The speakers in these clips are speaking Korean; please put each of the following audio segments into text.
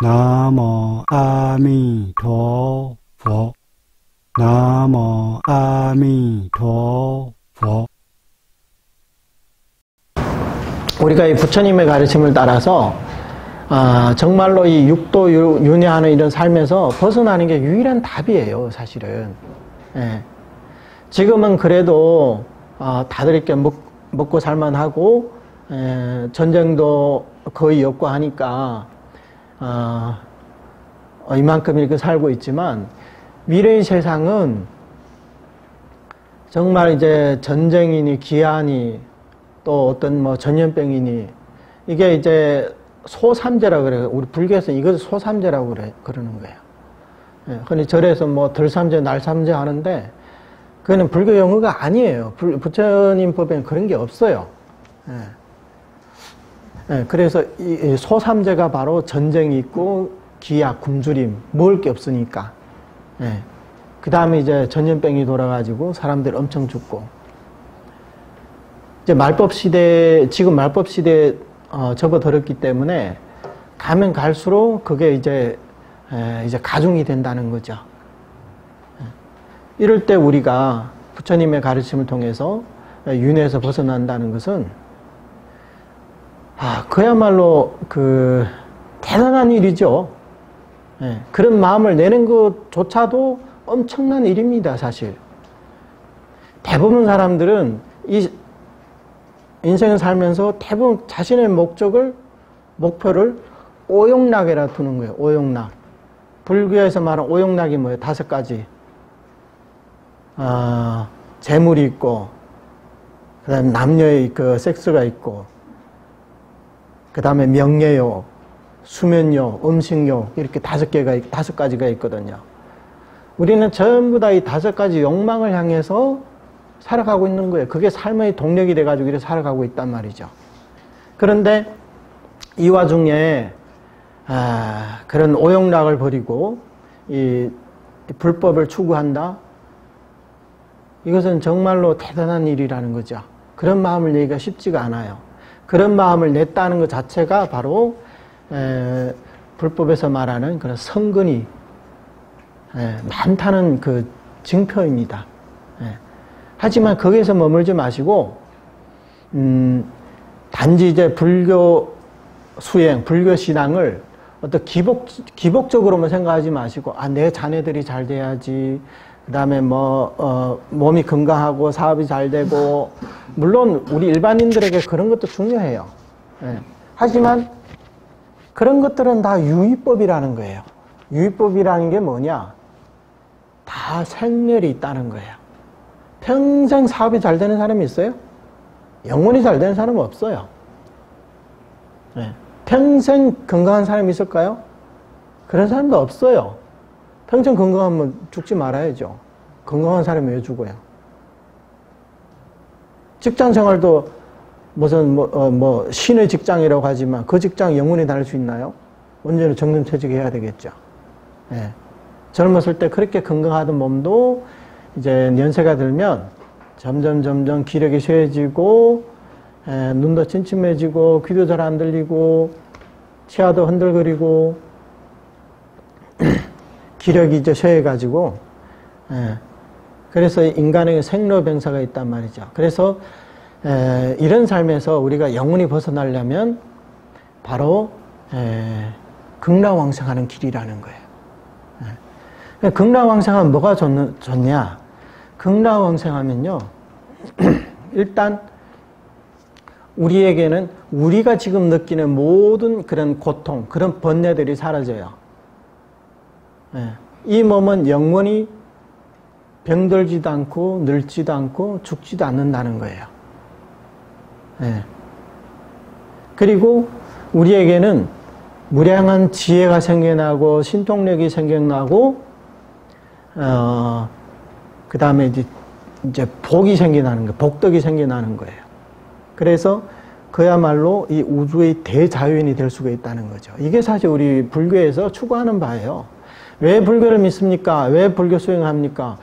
나모 아미陀佛 나모 아미陀佛 우리가 이 부처님의 가르침을 따라서 정말로 이 육도 윤회하는 이런 삶에서 벗어나는 게 유일한 답이에요, 사실은. 예. 지금은 그래도 다들 이렇게 먹고 살만하고 전쟁도 거의 없고 하니까 이만큼 이렇게 살고 있지만 미래의 세상은 정말 이제 전쟁이니 기한이 또 어떤 뭐 전염병이니 이게 이제 소삼재라고 그래요. 우리 불교에서는 이것을 소삼재라고 그러는 거예요. 예, 흔히 절에서 뭐 들삼재, 날삼재 하는데 그거는 불교 용어가 아니에요. 부처님 법에는 그런 게 없어요. 예. 예, 그래서 이 소삼재가 바로 전쟁이 있고 기약, 굶주림, 먹을 게 없으니까. 예. 그 다음에 이제 전염병이 돌아가지고 사람들 엄청 죽고. 이제 지금 말법 시대에 접어들었기 때문에 가면 갈수록 그게 이제 가중이 된다는 거죠. 이럴 때 우리가 부처님의 가르침을 통해서 윤회에서 벗어난다는 것은 그야말로 대단한 일이죠. 그런 마음을 내는 것조차도 엄청난 일입니다, 사실. 대부분 사람들은 이 인생을 살면서 대부분 자신의 목표를 오용락에다 두는 거예요. 오용락. 불교에서 말하는 오용락이 뭐예요? 5가지. 재물이 있고, 그 다음에 남녀의 섹스가 있고, 그 다음에 명예욕, 수면욕, 음식욕, 이렇게 5가지가 있거든요. 우리는 전부 다 이 5가지 욕망을 향해서 살아가고 있는 거예요. 그게 삶의 동력이 돼가지고 이렇게 살아가고 있단 말이죠. 그런데 이 와중에 그런 오용락을 버리고 이 불법을 추구한다? 이것은 정말로 대단한 일이라는 거죠. 그런 마음을 내기가 쉽지가 않아요. 그런 마음을 냈다는 것 자체가 바로 불법에서 말하는 그런 성근이 많다는 그 증표입니다. 하지만 거기에서 머물지 마시고 단지 이제 불교 수행, 불교 신앙을 어떤 기복적으로만 생각하지 마시고 내 자녀들이 잘 돼야지, 그 다음에 몸이 건강하고 사업이 잘 되고, 물론 우리 일반인들에게 그런 것도 중요해요. 하지만 그런 것들은 다 유의법이라는 거예요. 유의법이라는 게 뭐냐? 다 생멸이 있다는 거예요. 평생 사업이 잘 되는 사람이 있어요? 영원히 잘 되는 사람은 없어요. 평생 건강한 사람이 있을까요? 그런 사람도 없어요. 평생 건강하면 죽지 말아야죠. 건강한 사람이 왜 죽어요? 직장 생활도 무슨 신의 직장이라고 하지만 그 직장 영원히 다닐 수 있나요? 언제나 정년퇴직해야 되겠죠. 젊었을 때 그렇게 건강하던 몸도 이제 연세가 들면 점점 기력이 쇠해지고, 눈도 침침해지고, 귀도 잘 안 들리고, 치아도 흔들거리고, 기력이 이제 쇠해가지고, 그래서 인간에게 생로병사가 있단 말이죠. 그래서 이런 삶에서 우리가 영원히 벗어나려면 바로 극락왕생하는 길이라는 거예요. 극락왕생하면 뭐가 좋냐? 극락왕생하면요, 일단 우리에게는 우리가 지금 느끼는 모든 그런 고통, 그런 번뇌들이 사라져요. 이 몸은 영원히 병들지도 않고 늙지도 않고 죽지도 않는다는 거예요. 그리고 우리에게는 무량한 지혜가 생겨나고 신통력이 생겨나고 그 다음에 이제 복이 생겨나는 거예요. 복덕이 생겨나는 거예요. 그래서 그야말로 이 우주의 대자연이 될 수가 있다는 거죠. 이게 사실 우리 불교에서 추구하는 바예요. 왜 불교를 믿습니까? 왜 불교 수행합니까?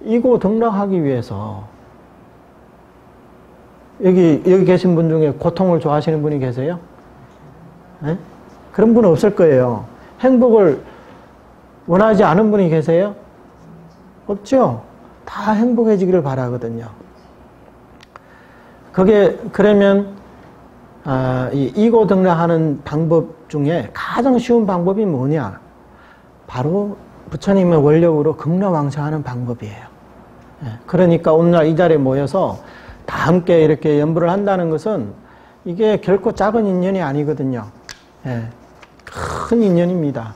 이거 등락하기 위해서. 여기 계신 분 중에 고통을 좋아하시는 분이 계세요? 그런 분은 없을 거예요. 행복을 원하지 않은 분이 계세요? 없죠? 다 행복해지기를 바라거든요. 그러면, 이 이고등락하는 방법 중에 가장 쉬운 방법이 뭐냐? 바로 부처님의 원력으로 극락왕생하는 방법이에요. 그러니까 오늘날 이 자리에 모여서 다 함께 이렇게 연불을 한다는 것은 이게 결코 작은 인연이 아니거든요. 큰 인연입니다.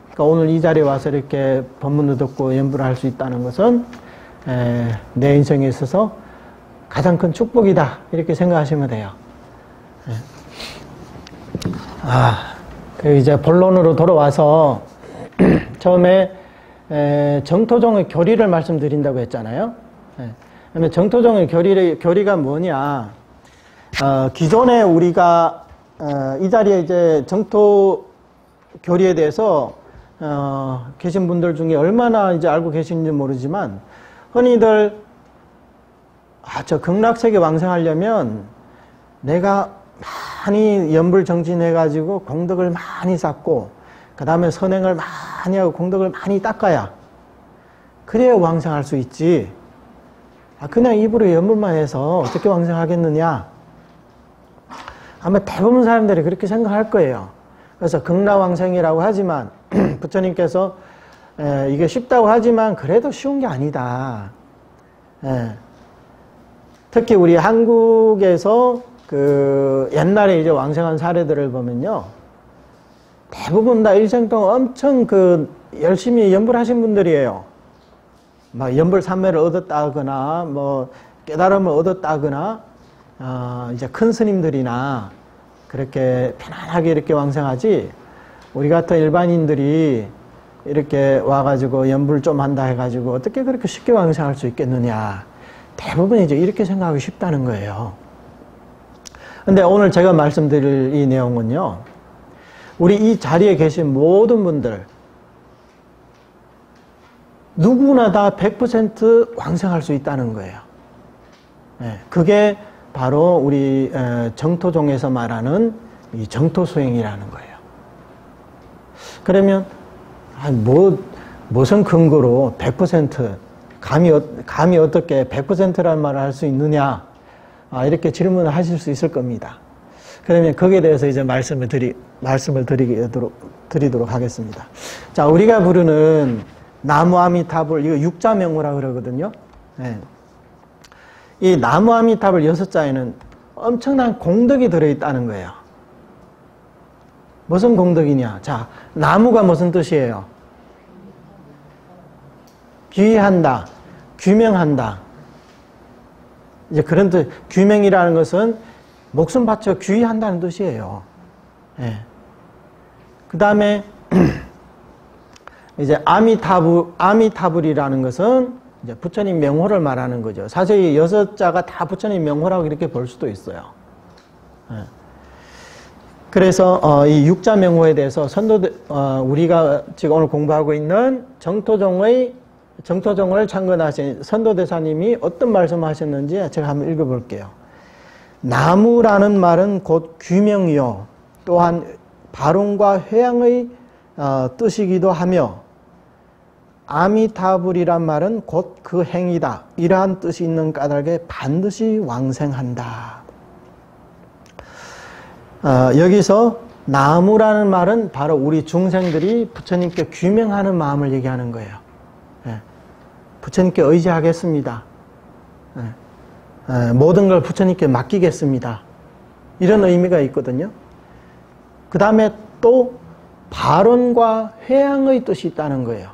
그러니까 오늘 이 자리에 와서 이렇게 법문도 듣고 연불을 할 수 있다는 것은 내 인생에 있어서 가장 큰 축복이다. 이렇게 생각하시면 돼요. 그리고 이제 본론으로 돌아와서 처음에 정토종의 교리를 말씀드린다고 했잖아요. 그러면 정토종의 교리가 뭐냐? 기존에 우리가 이 자리에 이제 정토 교리에 대해서 계신 분들 중에 얼마나 이제 알고 계시는지 모르지만 흔히들 저 극락세계 왕생하려면 내가 많이 연불 정진해가지고 공덕을 많이 쌓고 그 다음에 선행을 많이 하고 공덕을 많이 닦아야 그래야 왕생할 수 있지. 그냥 입으로 연불만 해서 어떻게 왕생하겠느냐. 아마 대부분 사람들이 그렇게 생각할 거예요. 그래서 극락왕생이라고 하지만 부처님께서 이게 쉽다고 하지만 그래도 쉬운 게 아니다. 특히 우리 한국에서 그 옛날에 이제 왕생한 사례들을 보면요. 대부분 다 일생 동안 엄청 그 열심히 연불하신 분들이에요. 막 연불 삼매를 얻었다거나 뭐 깨달음을 얻었다거나 이제 큰 스님들이나 그렇게 편안하게 이렇게 왕생하지 우리 같은 일반인들이 이렇게 와가지고 연불 좀 한다 해가지고 어떻게 그렇게 쉽게 왕생할 수 있겠느냐. 대부분 이제 이렇게 생각하기 쉽다는 거예요. 근데 오늘 제가 말씀드릴 이 내용은요. 우리 이 자리에 계신 모든 분들 누구나 다 100% 왕생할 수 있다는 거예요. 그게 바로 우리 정토종에서 말하는 이 정토수행이라는 거예요. 그러면 무슨 근거로 100% 감히 어떻게 100%라는 말을 할 수 있느냐 이렇게 질문을 하실 수 있을 겁니다. 그러면 거기에 대해서 이제 말씀을 드리도록 하겠습니다. 자, 우리가 부르는 나무아미타불 이거 육자명호라 그러거든요. 이 나무아미타불 6자에는 엄청난 공덕이 들어있다는 거예요. 무슨 공덕이냐? 자, 나무가 무슨 뜻이에요? 귀한다, 규명한다. 이제 그런 뜻, 규명이라는 것은 목숨 바쳐 귀한다는 뜻이에요. 그 다음에 이제 아미타불이라는 것은 이제 부처님 명호를 말하는 거죠. 사실 이 6자가 다 부처님 명호라고 이렇게 볼 수도 있어요. 그래서 이 육자 명호에 대해서 우리가 지금 오늘 공부하고 있는 정토종을 창건하신 선도대사님이 어떤 말씀을 하셨는지 제가 한번 읽어볼게요. 나무라는 말은 곧 규명이요 또한 발언과 회양의 뜻이기도 하며 아미타불이란 말은 곧 그 행이다. 이러한 뜻이 있는 까닭에 반드시 왕생한다. 여기서 나무라는 말은 바로 우리 중생들이 부처님께 규명하는 마음을 얘기하는 거예요. 부처님께 의지하겠습니다. 모든 걸 부처님께 맡기겠습니다. 이런 의미가 있거든요. 그 다음에 또 발언과 회양의 뜻이 있다는 거예요.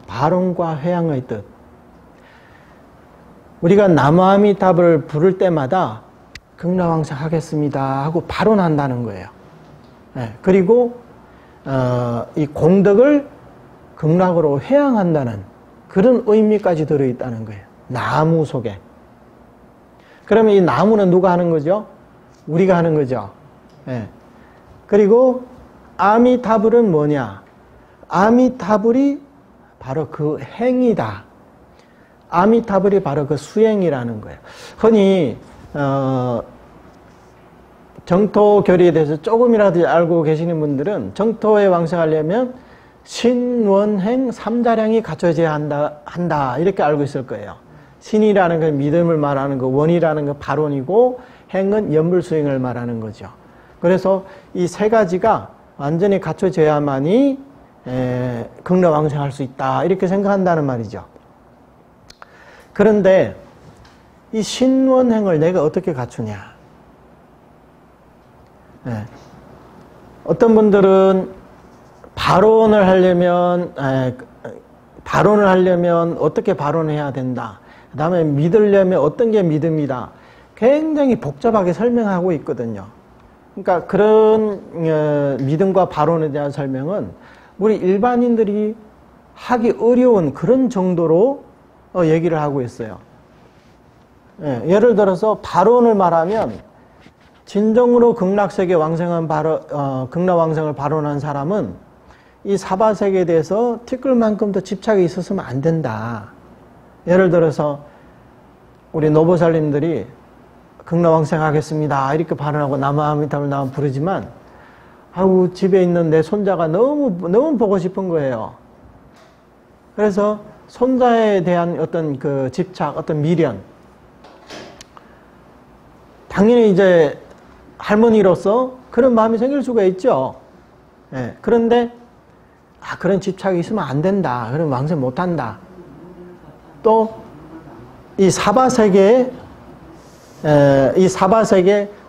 발언과 회양의 뜻. 우리가 나무아미타불을 부를 때마다 극락왕생하겠습니다 하고 발언한다는 거예요. 그리고 이 공덕을 극락으로 회양한다는 그런 의미까지 들어있다는 거예요. 나무 속에. 그러면 이 나무는 누가 하는 거죠? 우리가 하는 거죠. 그리고 아미타불은 뭐냐? 아미타불이 바로 그 행이다. 아미타불이 바로 그 수행이라는 거예요. 흔히 정토 결의에 대해서 조금이라도 알고 계시는 분들은 정토에 왕생하려면 신원행 삼자량이 갖춰져야 한다 이렇게 알고 있을 거예요. 신이라는 건 믿음을 말하는 거, 원이라는 건 발원이고 행은 연불수행을 말하는 거죠. 그래서 이 세 가지가 완전히 갖춰져야만이 극락왕생할 수 있다 이렇게 생각한다는 말이죠. 그런데 이 신원행을 내가 어떻게 갖추냐. 어떤 분들은 발원을 하려면 어떻게 발원해야 된다. 그 다음에 믿으려면 어떤 게 믿음이다. 굉장히 복잡하게 설명하고 있거든요. 그러니까 그런 믿음과 발원에 대한 설명은 우리 일반인들이 하기 어려운 그런 정도로 얘기를 하고 있어요. 예를 들어서 발원을 말하면 진정으로 극락세계 왕생한 극락왕생을 발원한 사람은 이 사바세계에 대해서 티끌만큼도 집착이 있었으면 안 된다. 예를 들어서 우리 노보살님들이 극락왕생하겠습니다 이렇게 발언하고 나무아미타불 나무 부르지만 아우 집에 있는 내 손자가 너무 보고 싶은 거예요. 그래서 손자에 대한 어떤 그 집착, 어떤 미련, 당연히 이제 할머니로서 그런 마음이 생길 수가 있죠. 그런데 그런 집착이 있으면 안 된다. 그럼 왕생 못 한다. 또 이 사바세계에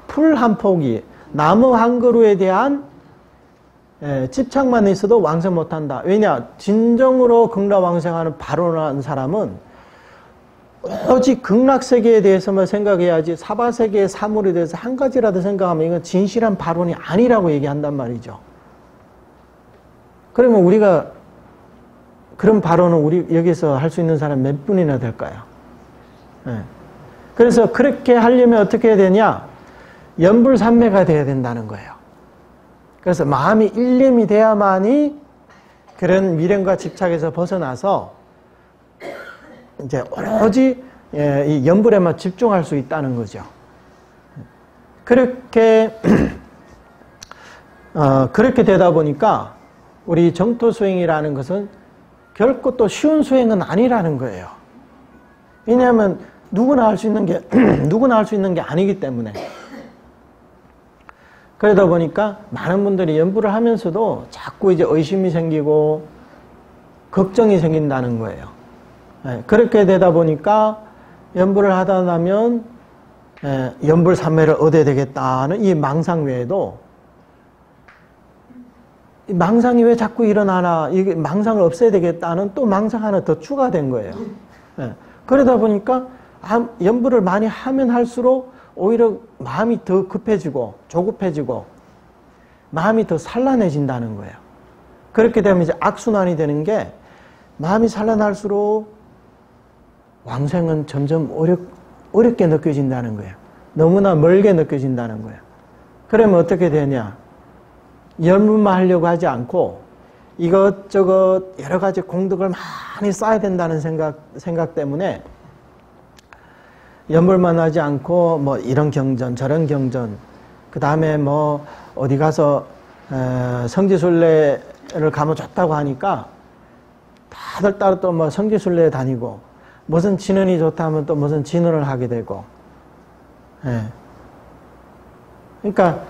풀 한 포기, 나무 한 그루에 대한 집착만 있어도 왕생 못 한다. 왜냐? 진정으로 극락왕생하는 발원한 사람은 오직 극락세계에 대해서만 생각해야지 사바세계의 사물에 대해서 한 가지라도 생각하면 이건 진실한 발원이 아니라고 얘기한단 말이죠. 그러면 우리가 그런 발언을 우리 여기서 할 수 있는 사람 몇 분이나 될까요? 그래서 그렇게 하려면 어떻게 해야 되냐? 연불산매가 돼야 된다는 거예요. 그래서 마음이 일념이 돼야만이 그런 미련과 집착에서 벗어나서 이제 오로지 이 연불에만 집중할 수 있다는 거죠. 그렇게 그렇게 되다 보니까 우리 정토 수행이라는 것은 결코 또 쉬운 수행은 아니라는 거예요. 왜냐하면 누구나 할 수 있는 게 아니기 때문에. 그러다 보니까 많은 분들이 연불을 하면서도 자꾸 이제 의심이 생기고 걱정이 생긴다는 거예요. 그렇게 되다 보니까 연불을 하다 나면 연불 삼매를 얻어야 되겠다는 이 망상 외에도 망상이 왜 자꾸 일어나나, 이게 망상을 없애야 되겠다는 또 망상 하나 더 추가된 거예요. 그러다 보니까 연불을 많이 하면 할수록 오히려 마음이 더 급해지고 조급해지고 마음이 더 산란해진다는 거예요. 그렇게 되면 이제 악순환이 되는 게 마음이 산란할수록 왕생은 점점 어렵게 느껴진다는 거예요. 너무나 멀게 느껴진다는 거예요. 그러면 어떻게 되냐? 연불만 하려고 하지 않고 이것저것 여러 가지 공덕을 많이 쌓아야 된다는 생각 때문에 연불만 하지 않고 뭐 이런 경전 저런 경전, 그 다음에 뭐 어디 가서 성지순례를 가면 좋다고 하니까 다들 따로 또 뭐 성지순례에 다니고 무슨 진언이 좋다 하면 또 무슨 진언을 하게 되고, 그러니까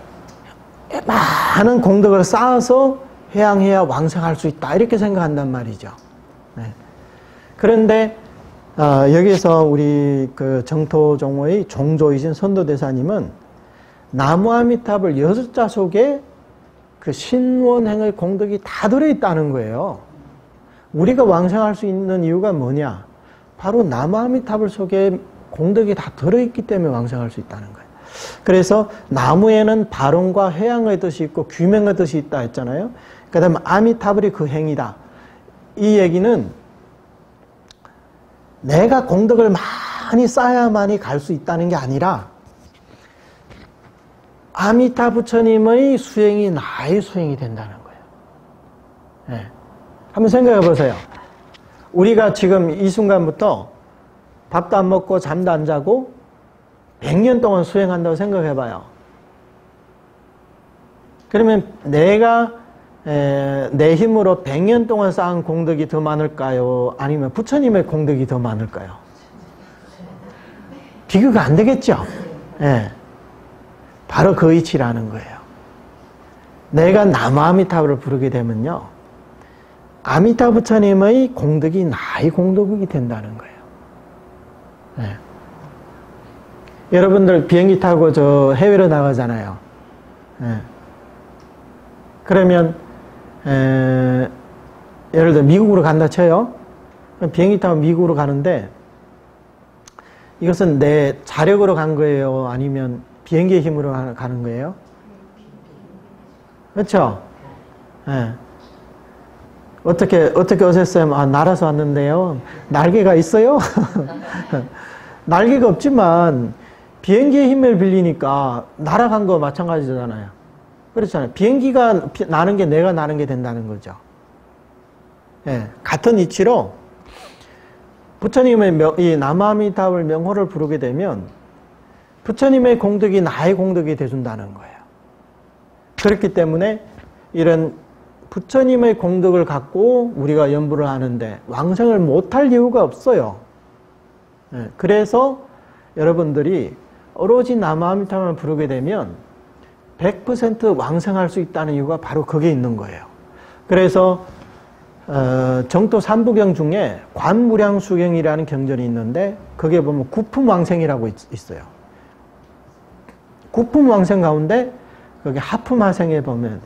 많은 공덕을 쌓아서 회양해야 왕생할 수 있다 이렇게 생각한단 말이죠. 그런데 여기서 우리 그 정토종의 종조이신 선도대사님은 나무아미탑을 6자 속에 그 신원행의 공덕이 다 들어있다는 거예요. 우리가 왕생할 수 있는 이유가 뭐냐? 바로 나무아미탑을 속에 공덕이 다 들어있기 때문에 왕생할 수 있다는 거예요. 그래서 나무에는 발원과 회양의 뜻이 있고 규명의 뜻이 있다 했잖아요. 그 다음에 아미타불이 그 행이다. 이 얘기는 내가 공덕을 많이 쌓아야만이 갈 수 있다는 게 아니라 아미타 부처님의 수행이 나의 수행이 된다는 거예요. 한번 생각해 보세요. 우리가 지금 이 순간부터 밥도 안 먹고 잠도 안 자고 100년 동안 수행한다고 생각해 봐요. 그러면 내가 내 힘으로 100년 동안 쌓은 공덕이 더 많을까요? 아니면 부처님의 공덕이 더 많을까요? 비교가 안 되겠죠? 예. 바로 그 이치라는 거예요. 내가 나무아미타불을 부르게 되면요, 아미타 부처님의 공덕이 나의 공덕이 된다는 거예요. 예. 여러분들 비행기 타고 저 해외로 나가잖아요. 예. 그러면 예를 들어 미국으로 간다 쳐요. 비행기 타고 미국으로 가는데 이것은 내 자력으로 간 거예요? 아니면 비행기의 힘으로 가는 거예요? 그렇죠? 예. 어떻게 오셨어요? 아, 날아서 왔는데요. 날개가 있어요? 날개가 없지만 비행기의 힘을 빌리니까 날아간 거 마찬가지잖아요. 그렇잖아요. 비행기가 나는 게 내가 나는 게 된다는 거죠. 예. 같은 이치로 부처님의 이 나무아미타불 명호를 부르게 되면 부처님의 공덕이 나의 공덕이 돼준다는 거예요. 그렇기 때문에 이런 부처님의 공덕을 갖고 우리가 연부를 하는데 왕성을 못할 이유가 없어요. 예. 그래서 여러분들이 오로지 나무아미타불을 부르게 되면 100% 왕성할 수 있다는 이유가 바로 거기에 있는 거예요. 그래서 정토 삼부경 중에 관무량수경이라는 경전이 있는데 거기에 보면 구품왕생이라고 있어요. 구품왕생 가운데 거기 하품하생에 보면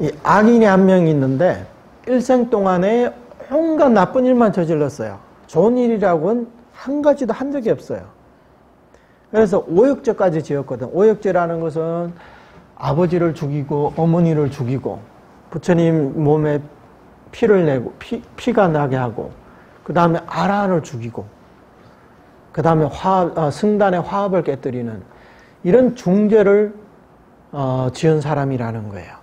이 악인이 한 명 있는데 일생 동안에 온갖 나쁜 일만 저질렀어요. 좋은 일이라고는 한 가지도 한 적이 없어요. 그래서 오역죄까지 지었거든. 오역죄라는 것은 아버지를 죽이고 어머니를 죽이고 부처님 몸에 피를 내고 피가 나게 하고 그 다음에 아라한을 죽이고 그 다음에 승단의 화합을 깨뜨리는 이런 중죄를 지은 사람이라는 거예요.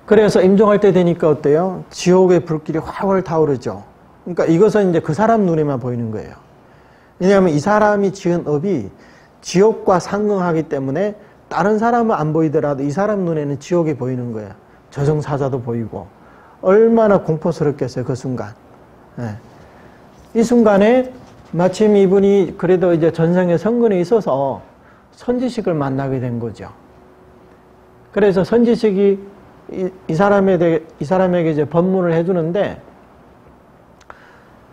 그래서 임종할 때 되니까 어때요? 지옥의 불길이 활활 타오르죠. 그러니까 이것은 이제 그 사람 눈에만 보이는 거예요. 왜냐하면 이 사람이 지은 업이 지옥과 상응하기 때문에 다른 사람은 안 보이더라도 이 사람 눈에는 지옥이 보이는 거예요. 저승사자도 보이고 얼마나 공포스럽겠어요. 그 순간. 네. 이 순간에 마침 이분이 그래도 이제 전생에 성근에 있어서 선지식을 만나게 된 거죠. 그래서 선지식이 이 사람에게 이제 법문을 해주는데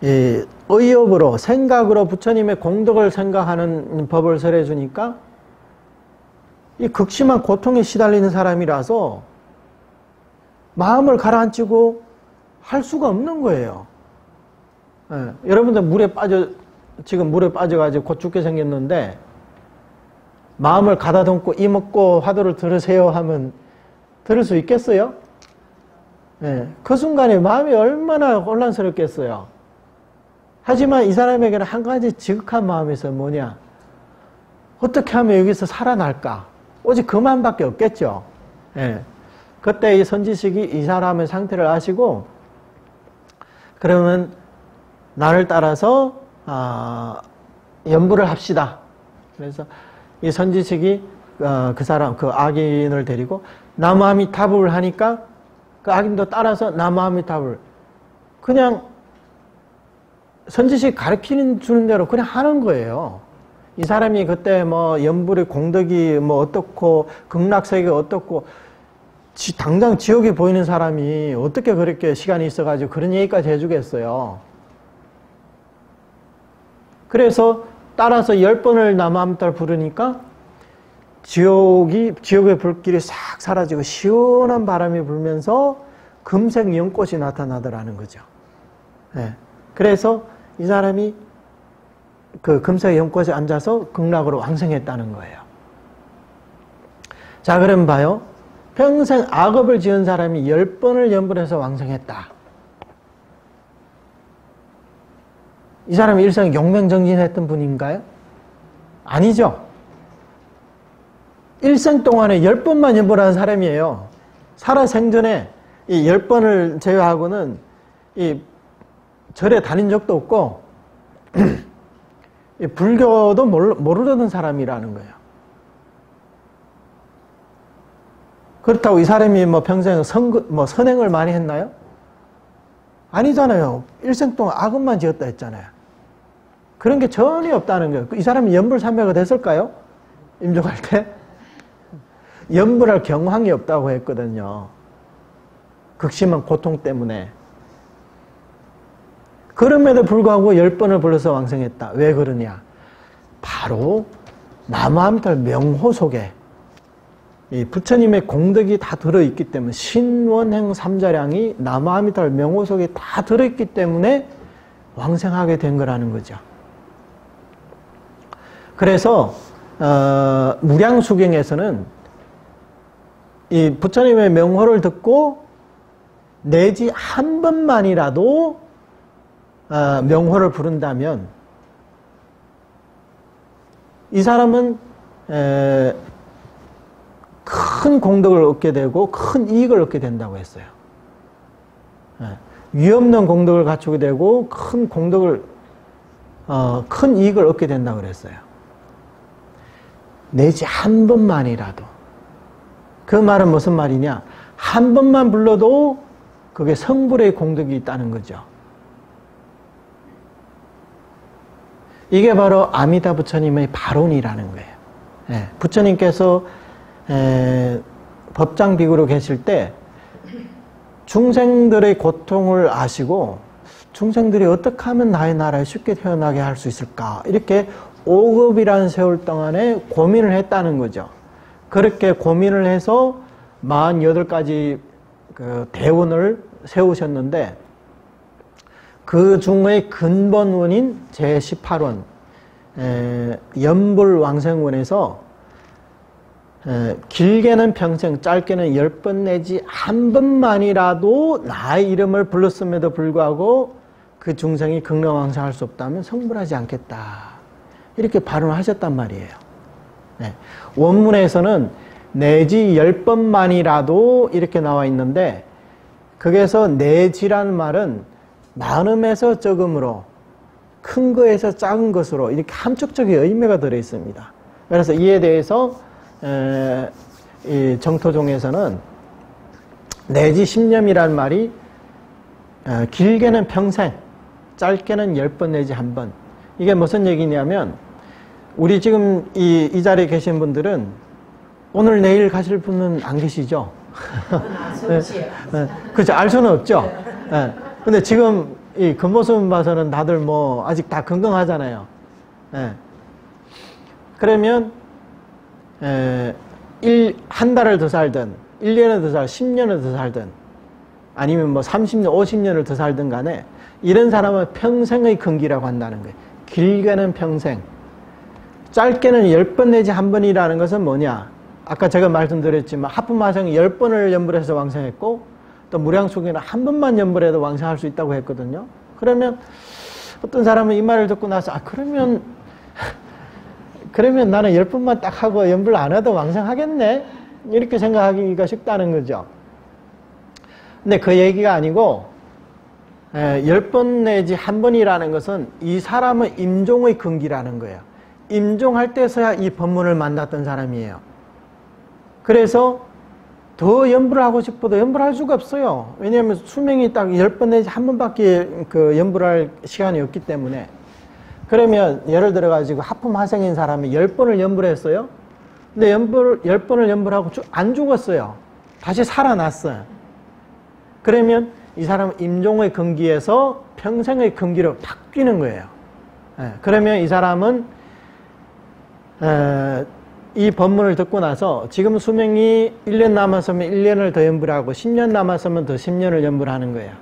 이 의업으로 생각으로 부처님의 공덕을 생각하는 법을 설해 주니까 이 극심한 고통에 시달리는 사람이라서 마음을 가라앉히고 할 수가 없는 거예요. 예, 여러분들 지금 물에 빠져가지고 곧 죽게 생겼는데 마음을 가다듬고 이먹고 화두를 들으세요 하면 들을 수 있겠어요? 예, 그 순간에 마음이 얼마나 혼란스럽겠어요. 하지만 이 사람에게는 한 가지 지극한 마음이 있어요. 뭐냐? 어떻게 하면 여기서 살아날까? 오직 그만밖에 없겠죠. 예. 그때 이 선지식이 이 사람의 상태를 아시고 그러면 나를 따라서 연부를 합시다. 그래서 이 선지식이 그 악인을 데리고 나무아미타불을 하니까 그 악인도 따라서 나무아미타불 그냥 선지식 가르치는 주는 대로 그냥 하는 거예요. 이 사람이 그때 뭐 연불의 공덕이 뭐 어떻고 극락세계가 어떻고 당장 지옥에 보이는 사람이 어떻게 그렇게 시간이 있어가지고 그런 얘기까지 해주겠어요. 그래서 따라서 10번을 나무아미타불 부르니까 지옥의 불길이 싹 사라지고 시원한 바람이 불면서 금색 연꽃이 나타나더라는 거죠. 네. 그래서 이 사람이 그 금색 연꽃에 앉아서 극락으로 왕생했다는 거예요. 자, 그럼 봐요. 평생 악업을 지은 사람이 10번을 연불해서 왕생했다. 이 사람이 일생 용맹정진했던 분인가요? 아니죠. 일생 동안에 10번만 연불한 사람이에요. 살아생전에 이 10번을 제외하고는 이 절에 다닌 적도 없고 불교도 모르던 사람이라는 거예요. 그렇다고 이 사람이 뭐 평생 선행을 많이 했나요? 아니잖아요. 일생 동안 악업만 지었다 했잖아요. 그런 게 전혀 없다는 거예요. 이 사람이 연불삼매가 됐을까요? 임종할 때? 연불할 경황이 없다고 했거든요. 극심한 고통 때문에. 그럼에도 불구하고 10번을 불러서 왕생했다. 왜 그러냐? 바로 나무아미탈 명호 속에 이 부처님의 공덕이 다 들어있기 때문에, 신원행 삼자량이 나무아미탈 명호 속에 다 들어있기 때문에 왕생하게 된 거라는 거죠. 그래서 무량수경에서는 이 부처님의 명호를 듣고 내지 한 번만이라도 명호를 부른다면 이 사람은 큰 공덕을 얻게 되고 큰 이익을 얻게 된다고 했어요. 위없는 공덕을 갖추게 되고 큰 공덕을 큰 이익을 얻게 된다고 그랬어요. 내지 한 번만이라도. 그 말은 무슨 말이냐? 한 번만 불러도 그게 성불의 공덕이 있다는 거죠. 이게 바로 아미다 부처님의 발언이라는 거예요. 부처님께서 법장 비구로 계실 때 중생들의 고통을 아시고 중생들이 어떻게 하면 나의 나라에 쉽게 태어나게 할 수 있을까, 이렇게 5급이라는 세월 동안에 고민을 했다는 거죠. 그렇게 고민을 해서 48가지 그 대원을 세우셨는데 그 중의 근본원인 제18원 연불왕생원에서 길게는 평생, 짧게는 10번 내지 한 번만이라도 나의 이름을 불렀음에도 불구하고 그 중생이 극락왕생할 수 없다면 성불하지 않겠다, 이렇게 발언하셨단 말이에요. 원문에서는 내지 10번만이라도 이렇게 나와 있는데, 거기에서 내지라는 말은 많음에서 적음으로, 큰 거에서 작은 것으로, 이렇게 함축적인 의미가 들어 있습니다. 그래서 이에 대해서 이 정토종에서는 내지 10년이라는 말이 길게는 평생, 짧게는 10번 내지 1번. 이게 무슨 얘기냐면, 우리 지금 이 자리에 계신 분들은 오늘 내일 가실 분은 안 계시죠? 그렇죠. 알 수는 없죠. 근데 지금 이 겉모습 봐서는 다들 뭐 아직 다 건강하잖아요. 그러면 한 달을 더 살든 1년을 더 살든 10년을 더 살든 아니면 뭐 30년, 50년을 더 살든 간에 이런 사람은 평생의 근기라고 한다는 거예요. 길게는 평생, 짧게는 10번 내지 1번이라는 것은 뭐냐? 아까 제가 말씀드렸지만 하품화생이 10번을 연불해서 왕생했고 또 무량수경에는 한 번만 연불해도 왕생할 수 있다고 했거든요. 그러면 어떤 사람은 이 말을 듣고 나서 그러면 나는 10번만 딱 하고 연불 안 해도 왕생하겠네? 이렇게 생각하기가 쉽다는 거죠. 근데 그 얘기가 아니고 10번 내지 1번이라는 것은 이 사람은 임종의 근기라는 거예요. 임종할 때서야 이 법문을 만났던 사람이에요. 그래서 더 연불을 하고 싶어도 연불할 수가 없어요. 왜냐하면 수명이 딱 10번 내지 1번밖에 그 연불할 시간이 없기 때문에. 그러면 예를 들어가지고 하품화생인 사람이 10번을 연불했어요. 근데 10번을 연불하고 안 죽었어요. 다시 살아났어요. 그러면 이 사람은 임종의 근기에서 평생의 근기로 바뀌는 거예요. 그러면 이 사람은 이 법문을 듣고 나서 지금 수명이 1년 남았으면 1년을 더 연불하고 10년 남았으면 더 10년을 연불하는 거예요.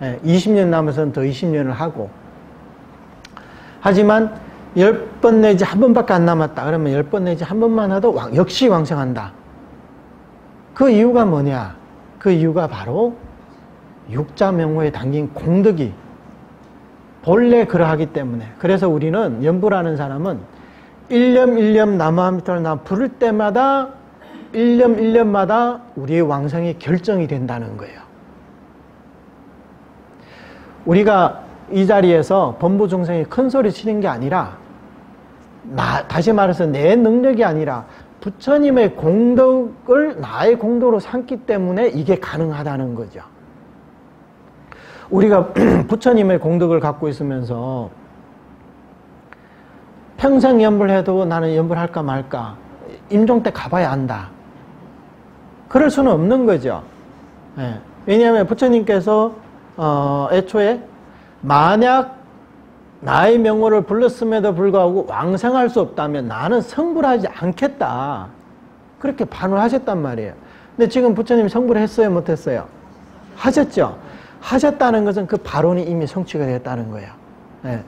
20년 남았으면 더 20년을 하고. 하지만 10번 내지 1번밖에 안 남았다. 그러면 10번 내지 1번만 해도 역시 왕생한다. 그 이유가 뭐냐? 그 이유가 바로 육자명호에 담긴 공덕이 본래 그러하기 때문에. 그래서 우리는 연불하는 사람은 1년 1년 나무아미타를 부를 때마다 1년 1년마다 우리의 왕생이 결정이 된다는 거예요. 우리가 이 자리에서 범부중생이 큰 소리 치는 게 아니라, 다시 말해서 내 능력이 아니라 부처님의 공덕을 나의 공덕으로 삼기 때문에 이게 가능하다는 거죠. 우리가 부처님의 공덕을 갖고 있으면서 평생 연불해도 나는 연불할까 말까, 임종 때 가봐야 안다, 그럴 수는 없는 거죠. 예. 왜냐하면 부처님께서 애초에 만약 나의 명호를 불렀음에도 불구하고 왕생할 수 없다면 나는 성불하지 않겠다, 그렇게 반언하셨단 말이에요. 근데 지금 부처님이 성불을 했어요, 못했어요? 하셨죠. 하셨다는 것은 그 발언이 이미 성취가 되었다는 거예요. 예.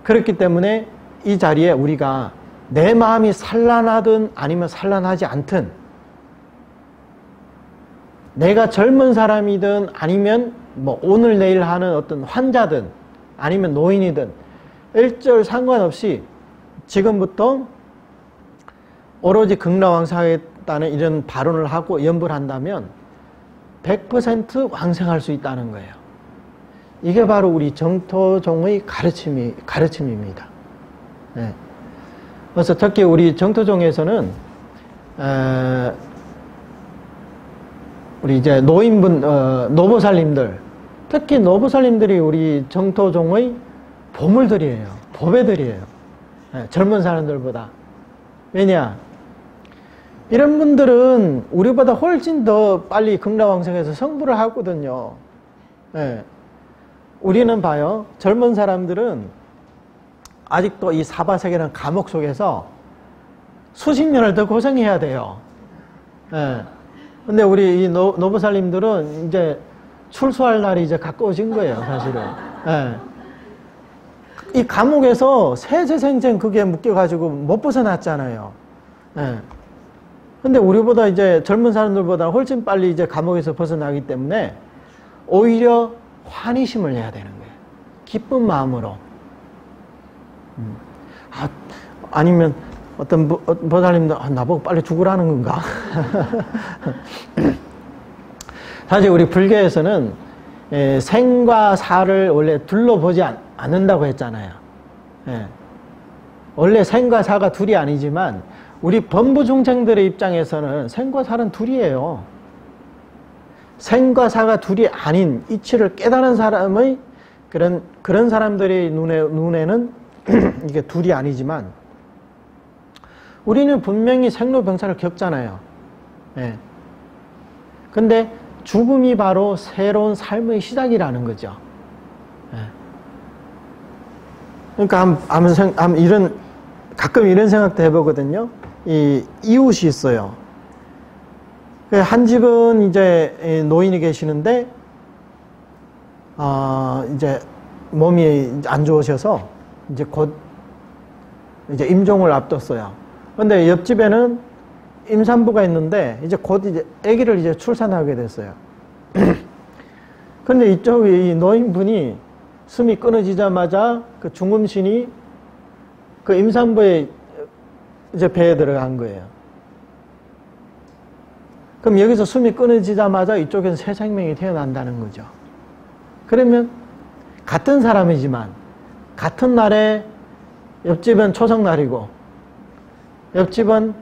그렇기 때문에 이 자리에 우리가 내 마음이 산란하든 아니면 산란하지 않든, 내가 젊은 사람이든 아니면 뭐 오늘 내일 하는 어떤 환자든 아니면 노인이든 일절 상관없이 지금부터 오로지 극락왕생하겠다는 이런 발언을 하고 연불을 한다면 100% 왕생할 수 있다는 거예요. 이게 바로 우리 정토종의 가르침입니다. 네. 그래서 특히 우리 정토종에서는 우리 이제 노인분, 노보살님들, 특히 노보살님들이 우리 정토종의 보물들이에요. 보배들이에요. 네, 젊은 사람들보다. 왜냐? 이런 분들은 우리보다 훨씬 더 빨리 극락왕생해서 성불을 하거든요. 네. 우리는 봐요. 젊은 사람들은 아직도 이 사바세계라는 감옥 속에서 수십 년을 더 고생해야 돼요. 네. 근데 우리 이 노보살님들은 이제 출소할 날이 이제 가까워진 거예요, 사실은. 네. 이 감옥에서 세세생생 그게 묶여가지고 못 벗어났잖아요. 네. 근데 우리보다 이제 젊은 사람들보다 훨씬 빨리 이제 감옥에서 벗어나기 때문에 오히려 환희심을 해야 되는 거예요. 기쁜 마음으로. 아니면 어떤 보살님도 나보고 빨리 죽으라는 건가? 사실 우리 불교에서는 생과 사를 원래 둘러보지 않는다고 했잖아요. 예. 원래 생과 사가 둘이 아니지만 우리 범부 중생들의 입장에서는 생과 사는 둘이에요. 생과 사가 둘이 아닌 이치를 깨달은 사람의 그런 사람들의 눈에는 이게 둘이 아니지만 우리는 분명히 생로병사를 겪잖아요. 예. 근데 죽음이 바로 새로운 삶의 시작이라는 거죠. 예. 그러니까 가끔 이런 생각도 해보거든요. 이웃이 있어요. 한 집은 이제 노인이 계시는데, 이제 몸이 안 좋으셔서 이제 곧 이제 임종을 앞뒀어요. 근데 옆집에는 임산부가 있는데 이제 곧 이제 아기를 이제 출산하게 됐어요. 근데 이 노인분이 숨이 끊어지자마자 그 중음신이 그 임산부의 이제 배에 들어간 거예요. 그럼 여기서 숨이 끊어지자마자 이쪽에서 새 생명이 태어난다는 거죠. 그러면 같은 사람이지만 같은 날에 옆집은 초석날이고 옆집은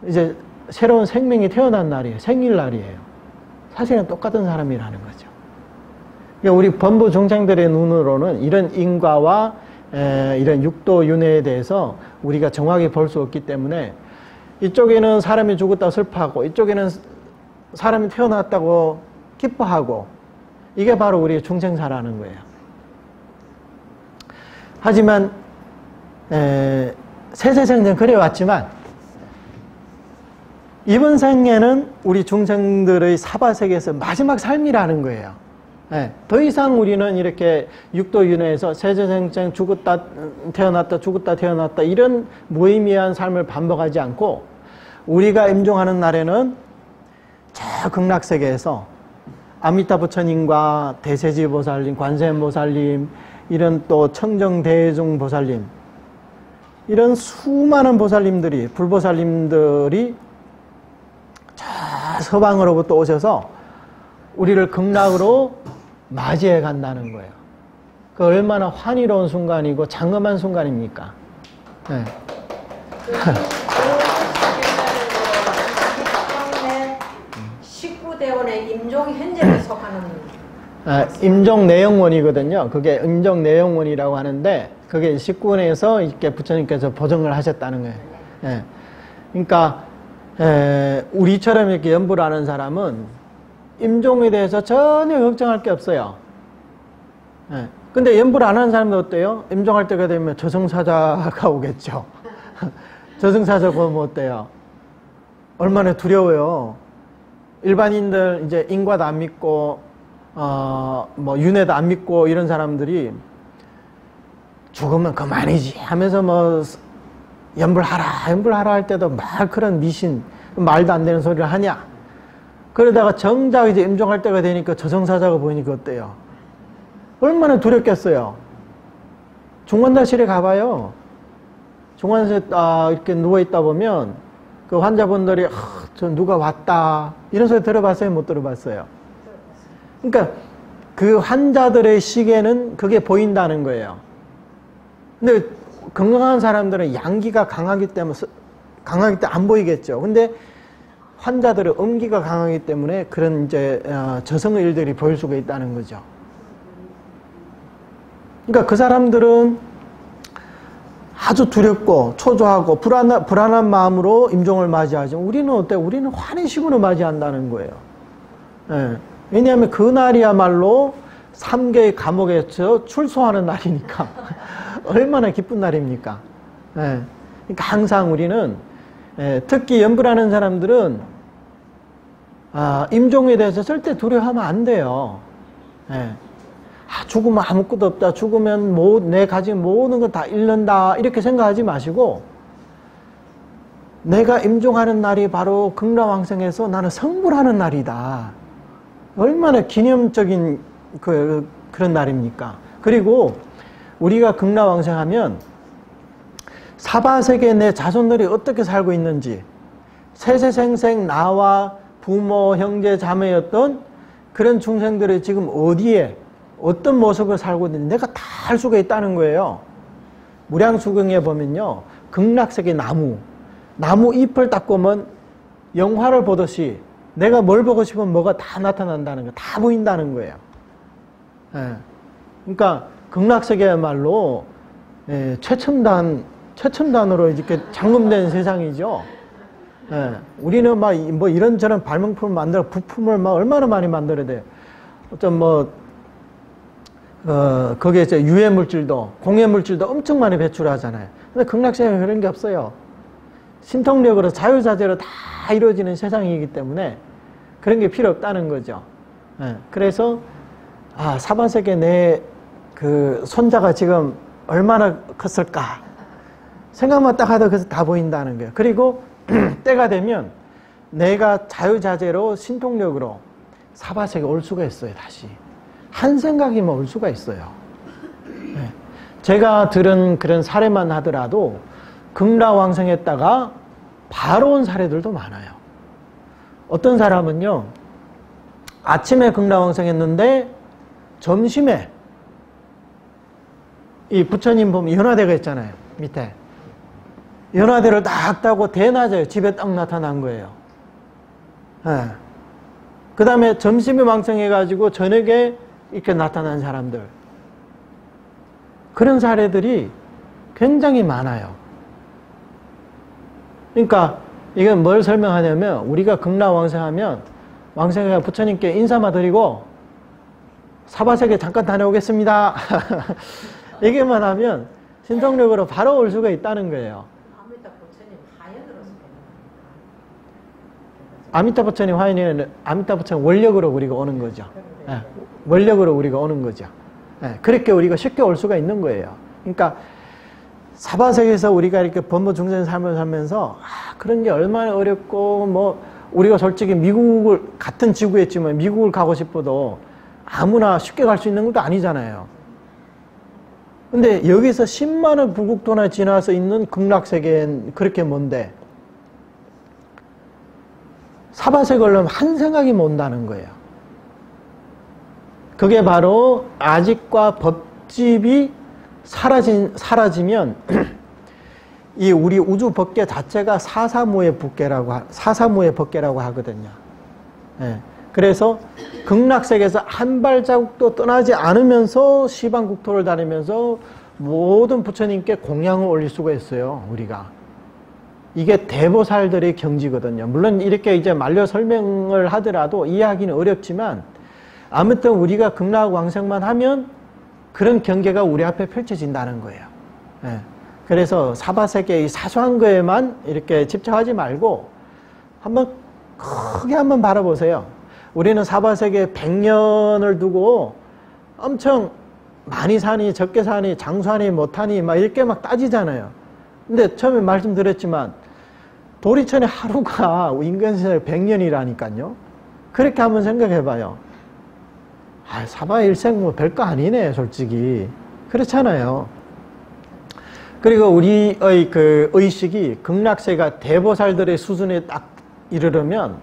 이제 새로운 생명이 태어난 날이에요. 생일날이에요. 사실은 똑같은 사람이라는 거죠. 그러니까 우리 범부 중생들의 눈으로는 이런 인과와 이런 육도윤회에 대해서 우리가 정확히 볼 수 없기 때문에 이쪽에는 사람이 죽었다고 슬퍼하고 이쪽에는 사람이 태어났다고 기뻐하고 이게 바로 우리의 중생사라는 거예요. 하지만 세세생전 그래왔지만 이번 생에는 우리 중생들의 사바세계에서 마지막 삶이라는 거예요. 더 이상 우리는 이렇게 육도윤회에서 세세생생 죽었다 태어났다 죽었다 태어났다 이런 무의미한 삶을 반복하지 않고 우리가 임종하는 날에는 저 극락세계에서 아미타 부처님과 대세지 보살님, 관세음 보살님, 이런 또 청정대중 보살님, 이런 수많은 보살님들이, 불보살님들이 저 서방으로부터 오셔서 우리를 극락으로 맞이해 간다는 거예요. 그 얼마나 환희로운 순간이고 장엄한 순간입니까? 네. 대원의 임종 현재에 속하는 임종 내용원이거든요. 그게 임종 내용원이라고 하는데 그게 19원에서 이렇게 부처님께서 보정을 하셨다는 거예요. 예. 그러니까 우리처럼 이렇게 연부를 하는 사람은 임종에 대해서 전혀 걱정할 게 없어요. 예. 근데 연부를 안 하는 사람도 어때요? 임종할 때가 되면 저승사자가 오겠죠. 저승사자가 오면 어때요? 얼마나 두려워요. 일반인들 이제 인과도 안 믿고 뭐 윤회도 안 믿고 이런 사람들이 죽으면 그만이지 하면서 뭐 연불하라 할 때도 막 그런 미신 말도 안 되는 소리를 하냐. 그러다가 정작 이제 임종할 때가 되니까 저승사자가 보이니까 어때요? 얼마나 두렵겠어요. 중환자실에 가봐요. 중환자실에 이렇게 누워있다 보면 그 환자분들이 저 누가 왔다 이런 소리 들어봤어요? 못 들어봤어요? 그러니까 그 환자들의 시계는 그게 보인다는 거예요. 근데 건강한 사람들은 양기가 강하기 때문에 안 보이겠죠. 근데 환자들은 음기가 강하기 때문에 그런 이제 저승의 일들이 보일 수가 있다는 거죠. 그러니까 그 사람들은 아주 두렵고 초조하고 불안한 마음으로 임종을 맞이하죠. 우리는 어때요? 우리는 환희식으로 맞이한다는 거예요. 예. 왜냐하면 그날이야말로 3개의 감옥에서 출소하는 날이니까 얼마나 기쁜 날입니까? 예. 그러니까 항상 우리는 특히 연불하는 사람들은 임종에 대해서 절대 두려워하면 안 돼요. 예. 죽으면 아무것도 없다. 죽으면 내 가진 모든 거 다 잃는다. 이렇게 생각하지 마시고 내가 임종하는 날이 바로 극락왕생에서 나는 성불하는 날이다. 얼마나 기념적인 그런 날입니까? 그리고 우리가 극락왕생하면 사바세계 내 자손들이 어떻게 살고 있는지 세세생생 나와 부모, 형제, 자매였던 그런 중생들이 지금 어디에 어떤 모습을 살고 있는지 내가 다 알 수가 있다는 거예요. 무량수경에 보면요. 극락세계 나무 잎을 딱 보면 영화를 보듯이 내가 뭘 보고 싶으면 뭐가 다 나타난다는 거, 다 보인다는 거예요. 예. 그러니까 극락세계야말로 최첨단으로 이렇게 장금된 세상이죠. 예. 우리는 막 뭐 이런저런 발명품을 만들어 부품을 막 얼마나 많이 만들어야 돼요. 어떤 거기에 이제 유해물질도, 공해물질도 엄청 많이 배출하잖아요. 근데 극락세계는 그런 게 없어요. 신통력으로 자유자재로 다 이루어지는 세상이기 때문에 그런 게 필요 없다는 거죠. 예. 그래서, 사바세계 내 그 손자가 지금 얼마나 컸을까. 생각만 딱 하다 그래서 다 보인다는 거예요. 그리고 때가 되면 내가 자유자재로 신통력으로 사바세계 올 수가 있어요, 다시. 한 생각이면 올 수가 있어요. 네. 제가 들은 그런 사례만 하더라도 극락왕생했다가 바로 온 사례들도 많아요. 어떤 사람은요, 아침에 극락왕생했는데 점심에 이 부처님 보면 연화대가 있잖아요, 밑에. 연화대를 딱 타고 대낮에 집에 딱 나타난 거예요. 네. 그 다음에 점심에 왕생해가지고 저녁에 이렇게 나타난 사람들. 그런 사례들이 굉장히 많아요. 그러니까 이건 뭘 설명하냐면 우리가 극락왕생하면 왕생해가 부처님께 인사만 드리고 사바세계 잠깐 다녀오겠습니다. 얘기만 하면 신통력으로 바로 올 수가 있다는 거예요. 아미타 부처님 화연이는 아미타 부처님 원력으로 우리가 오는 거죠. 네, 원력으로 우리가 오는 거죠. 네, 그렇게 우리가 쉽게 올 수가 있는 거예요. 그러니까 사바세계에서 우리가 이렇게 범부 중생 삶을 살면서 그런 게 얼마나 어렵고 뭐 우리가 솔직히 미국을 같은 지구였지만 미국을 가고 싶어도 아무나 쉽게 갈 수 있는 것도 아니잖아요. 근데 여기서 10만원 불국토나 지나서 있는 극락세계는 그렇게 먼데 사바세계 오려면 한 생각이 못 나는 거예요. 그게 바로 아직과 법집이 사라지면 이 우리 우주 법계 자체가 사사무의 법계라고 하거든요. 예. 그래서 극락세계에서 한 발자국도 떠나지 않으면서 시방국토를 다니면서 모든 부처님께 공양을 올릴 수가 있어요, 우리가. 이게 대보살들의 경지거든요. 물론 이렇게 이제 말려 설명을 하더라도 이해하기는 어렵지만 아무튼 우리가 극락왕생만 하면 그런 경계가 우리 앞에 펼쳐진다는 거예요. 예. 그래서 사바세계의 사소한 거에만 이렇게 집착하지 말고 한번 크게 한번 바라보세요. 우리는 사바세계 100년을 두고 엄청 많이 사니 적게 사니 장수하니 못하니 막 이렇게 막 따지잖아요. 근데 처음에 말씀드렸지만 도리천의 하루가 인간세상 100년이라니까요. 그렇게 한번 생각해봐요. 아, 사바 일생 뭐 별거 아니네, 솔직히. 그렇잖아요. 그리고 우리의 그 의식이 극락세가 대보살들의 수준에 딱 이르려면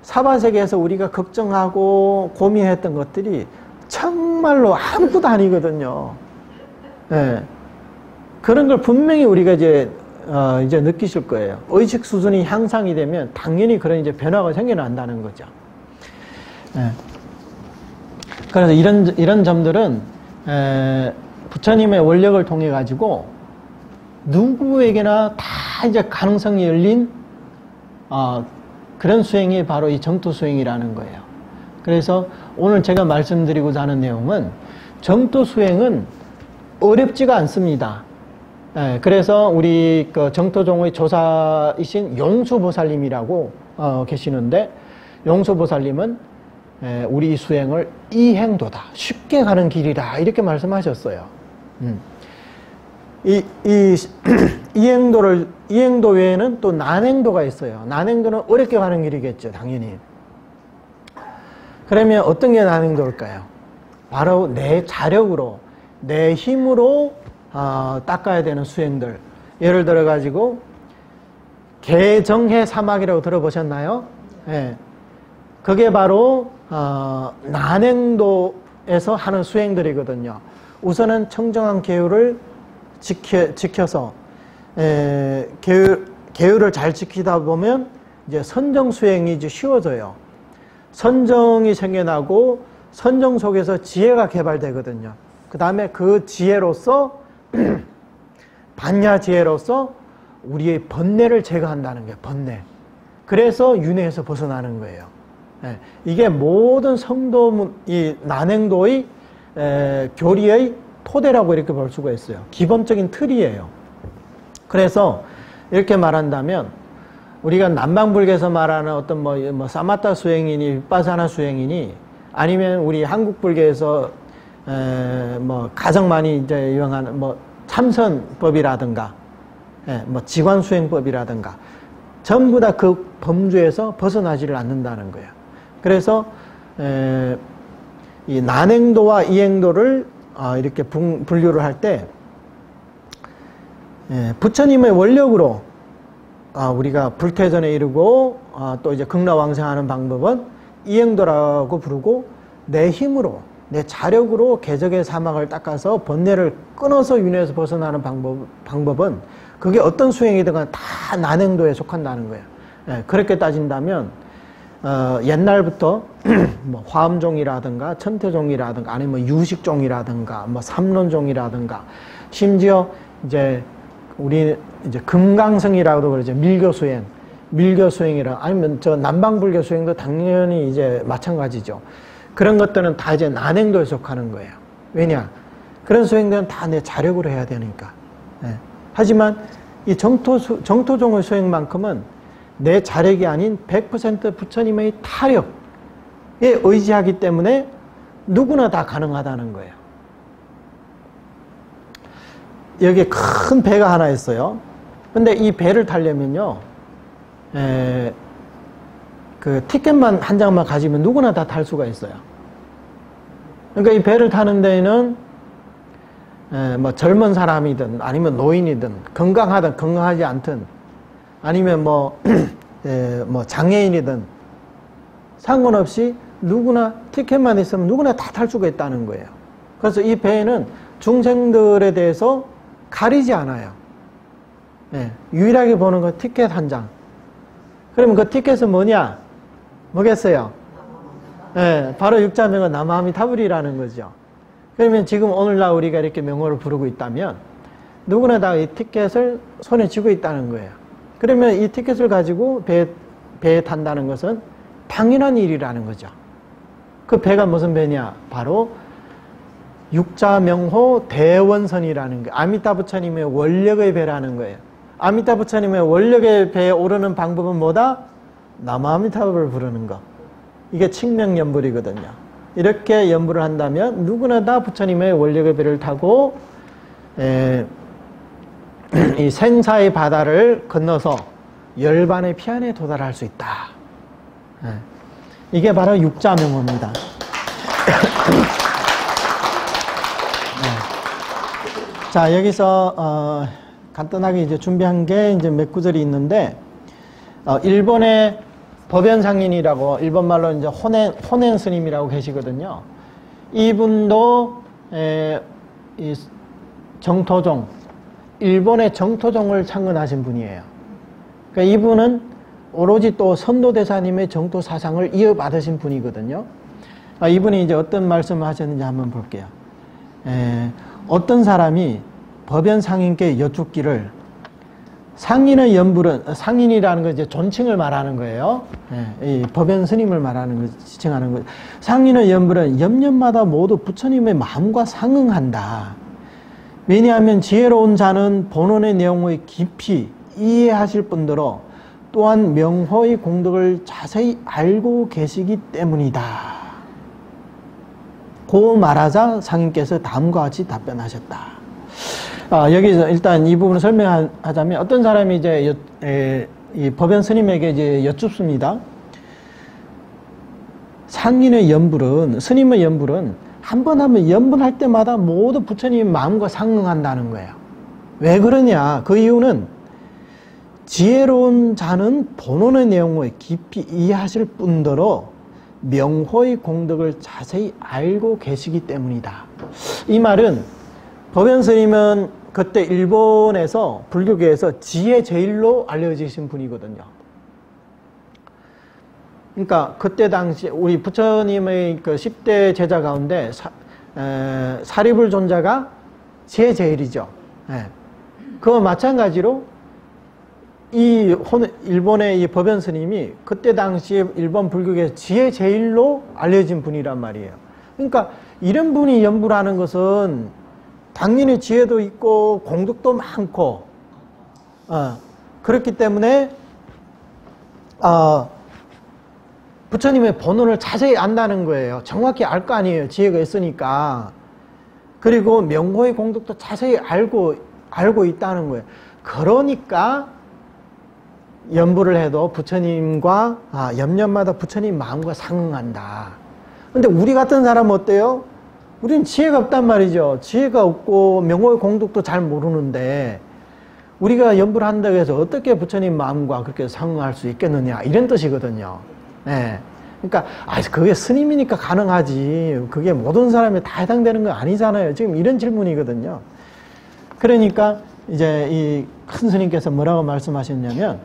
사바세계에서 우리가 걱정하고 고민했던 것들이 정말로 아무것도 아니거든요. 네. 그런 걸 분명히 우리가 이제 느끼실 거예요. 의식 수준이 향상이 되면 당연히 그런 이제 변화가 생겨난다는 거죠. 네. 그래서 이런 점들은 부처님의 원력을 통해 가지고 누구에게나 다 이제 가능성이 열린 그런 수행이 바로 이 정토 수행이라는 거예요. 그래서 오늘 제가 말씀드리고자 하는 내용은 정토 수행은 어렵지가 않습니다. 그래서 우리 그 정토종의 조사이신 용수보살님이라고 계시는데, 용수보살님은 우리 수행을 이행도다, 쉽게 가는 길이다, 이렇게 말씀하셨어요. 이행도 외에는 또 난행도가 있어요. 난행도는 어렵게 가는 길이겠죠, 당연히. 그러면 어떤 게 난행도일까요? 바로 내 자력으로, 내 힘으로 닦아야 되는 수행들. 예를 들어 가지고 개정해 사막이라고 들어보셨나요? 네. 그게 바로 난행도에서 하는 수행들이거든요. 우선은 청정한 계율을 지켜서 계율을 잘 지키다 보면 이제 선정 수행이 이제 쉬워져요. 선정이 생겨나고 선정 속에서 지혜가 개발되거든요. 그 다음에 그 지혜로서 반야 지혜로서 우리의 번뇌를 제거한다는 거예요. 번뇌. 그래서 윤회에서 벗어나는 거예요. 이게 모든 성도 이 난행도의 교리의 토대라고 이렇게 볼 수가 있어요. 기본적인 틀이에요. 그래서 이렇게 말한다면 우리가 남방불교에서 말하는 어떤 뭐 사마타 수행이니 윗바사나 수행이니 아니면 우리 한국불교에서 뭐 가장 많이 이제 유행하는 뭐 참선법이라든가 뭐 지관수행법이라든가 전부 다 그 범주에서 벗어나지를 않는다는 거예요. 그래서 이 난행도와 이행도를 이렇게 분류를 할 때 부처님의 원력으로 우리가 불퇴전에 이르고 또 이제 극락왕생하는 방법은 이행도라고 부르고, 내 힘으로 내 자력으로 개적의 사막을 닦아서 번뇌를 끊어서 윤회에서 벗어나는 방법은 그게 어떤 수행이든 다 난행도에 속한다는 거예요. 그렇게 따진다면 옛날부터 뭐 화엄종이라든가 천태종이라든가 아니면 뭐 유식종이라든가 뭐 삼론종이라든가 심지어 이제 우리 이제 금강성이라고도 그러죠. 밀교 수행이라 아니면 저 남방불교 수행도 당연히 이제 마찬가지죠. 그런 것들은 다 이제 난행도에 속하는 거예요. 왜냐? 그런 수행들은 다 내 자력으로 해야 되니까. 하지만 이 정토종의 수행만큼은 내 자력이 아닌 100% 부처님의 타력에 의지하기 때문에 누구나 다 가능하다는 거예요. 여기에 큰 배가 하나 있어요. 근데 이 배를 타려면요, 그 티켓만 한 장만 가지면 누구나 다 탈 수가 있어요. 그러니까 이 배를 타는 데에는 뭐 젊은 사람이든 아니면 노인이든 건강하든 건강하지 않든 아니면 뭐 장애인이든 상관없이 누구나 티켓만 있으면 누구나 다 탈 수가 있다는 거예요. 그래서 이 배에는 중생들에 대해서 가리지 않아요. 유일하게 보는 건 티켓 한 장. 그러면 그 티켓은 뭐냐? 뭐겠어요? 예, 바로 육자명은 나마아미타불이라는 거죠. 그러면 지금 오늘날 우리가 이렇게 명호를 부르고 있다면 누구나 다 이 티켓을 손에 쥐고 있다는 거예요. 그러면 이 티켓을 가지고 배에 탄다는 것은 당연한 일이라는 거죠. 그 배가 무슨 배냐? 바로 육자명호 대원선이라는 거예요. 아미타 부처님의 원력의 배라는 거예요. 아미타 부처님의 원력의 배에 오르는 방법은 뭐다? 나마아미타불을 부르는 거. 이게 칙명연불이거든요. 이렇게 연불을 한다면 누구나 다 부처님의 원력의 배를 타고 이 생사의 바다를 건너서 열반의 피안에 도달할 수 있다. 이게 바로 육자명호입니다. 자, 여기서 간단하게 이제 준비한 게 이제 몇 구절이 있는데, 일본의 법연상인이라고 일본 말로 이제 호넨 스님이라고 계시거든요. 이분도 이 정토종, 일본의 정토종을 창건하신 분이에요. 그러니까 이분은 오로지 또 선도대사님의 정토 사상을 이어받으신 분이거든요. 이분이 이제 어떤 말씀을 하셨는지 한번 볼게요. 어떤 사람이 법연상인께 여쭙기를, 상인의 연불은, 상인이라는 건 이제 존칭을 말하는 거예요. 이 법연 스님을 말하는 거, 지칭하는 거예요. 상인의 연불은 염년마다 모두 부처님의 마음과 상응한다. 왜냐하면 지혜로운 자는 본원의 내용을 깊이 이해하실 뿐더러 또한 명호의 공덕을 자세히 알고 계시기 때문이다. 고 말하자 상인께서 다음과 같이 답변하셨다. 여기서 일단 이 부분을 설명하자면, 어떤 사람이 이제 이 법연 스님에게 이제 여쭙습니다. 상인의 연불은, 스님의 연불은 한 번 하면 연불할 때마다 모두 부처님의 마음과 상응한다는 거예요. 왜 그러냐? 그 이유는 지혜로운 자는 본원의 내용을 깊이 이해하실 뿐더러 명호의 공덕을 자세히 알고 계시기 때문이다. 이 말은 법연 스님은 그때 일본에서 불교계에서 지혜 제일로 알려지신 분이거든요. 그러니까 그때 당시 우리 부처님의 그 10대 제자 가운데 사리불 존자가 지혜 제일이죠. 그와 마찬가지로 일본의 이 법연 스님이 그때 당시에 일본 불교계에서 지혜 제일로 알려진 분이란 말이에요. 그러니까 이런 분이 연불하는 것은 당연히 지혜도 있고 공덕도 많고 그렇기 때문에 부처님의 본원을 자세히 안다는 거예요. 정확히 알 거 아니에요. 지혜가 있으니까. 그리고 명호의 공덕도 자세히 알고 있다는 거예요. 그러니까 연불을 해도 부처님과 염년마다 부처님 마음과 상응한다. 근데 우리 같은 사람은 어때요? 우리는 지혜가 없단 말이죠. 지혜가 없고 명호의 공덕도 잘 모르는데 우리가 연불을 한다고 해서 어떻게 부처님 마음과 그렇게 상응할 수 있겠느냐, 이런 뜻이거든요. 그러니까 그게 스님이니까 가능하지, 그게 모든 사람이 다 해당되는 건 아니잖아요. 지금 이런 질문이거든요. 그러니까 이제 이 큰 스님께서 뭐라고 말씀하셨냐면,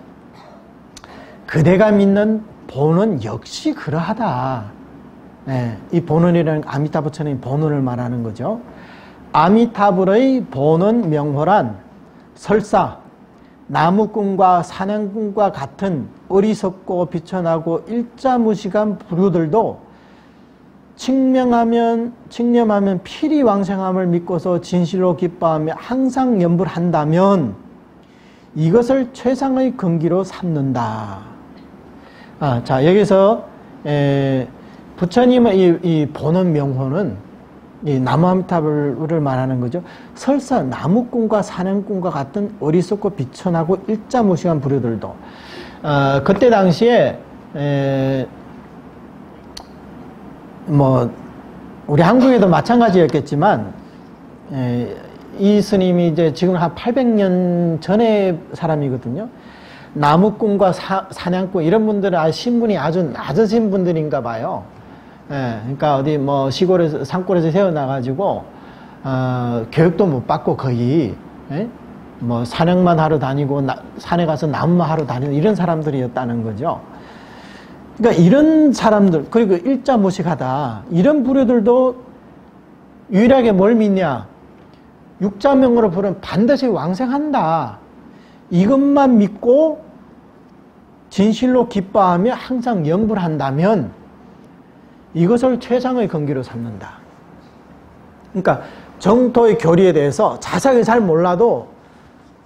그대가 믿는 본원 역시 그러하다. 이 본원이라는 아미타 부처님 본원을 말하는 거죠. 아미타불의 본원 명호란 설사 나무꾼과 사냥꾼과 같은 어리석고 비천하고 일자무식한 부류들도 칭념하면 필히 왕생함을 믿고서 진실로 기뻐하며 항상 연불한다면 이것을 최상의 근기로 삼는다. 자, 여기서 부처님의 이 본원 명호는 이 나무아미타불을 말하는 거죠. 설사 나무꾼과 사냥꾼과 같은 어리석고 비천하고 일자무식한 부류들도, 그때 당시에 우리 한국에도 마찬가지였겠지만, 이 스님이 이제 지금 한 800년 전의 사람이거든요. 나무꾼과 사냥꾼 이런 분들은 신분이 아주 낮으신 분들인가 봐요. 그러니까 어디 시골에서 산골에서 태어나가지고 교육도 못 받고 거의 사냥만 하러 다니고 산에 가서 나무만 하러 다니는 이런 사람들이었다는 거죠. 그러니까 이런 사람들, 그리고 일자무식하다, 이런 부류들도 유일하게 뭘 믿냐? 육자명으로 부르면 반드시 왕생한다. 이것만 믿고 진실로 기뻐하며 항상 염불 한다면 이것을 최상의 근기로 삼는다. 그러니까 정토의 교리에 대해서 자세하게 잘 몰라도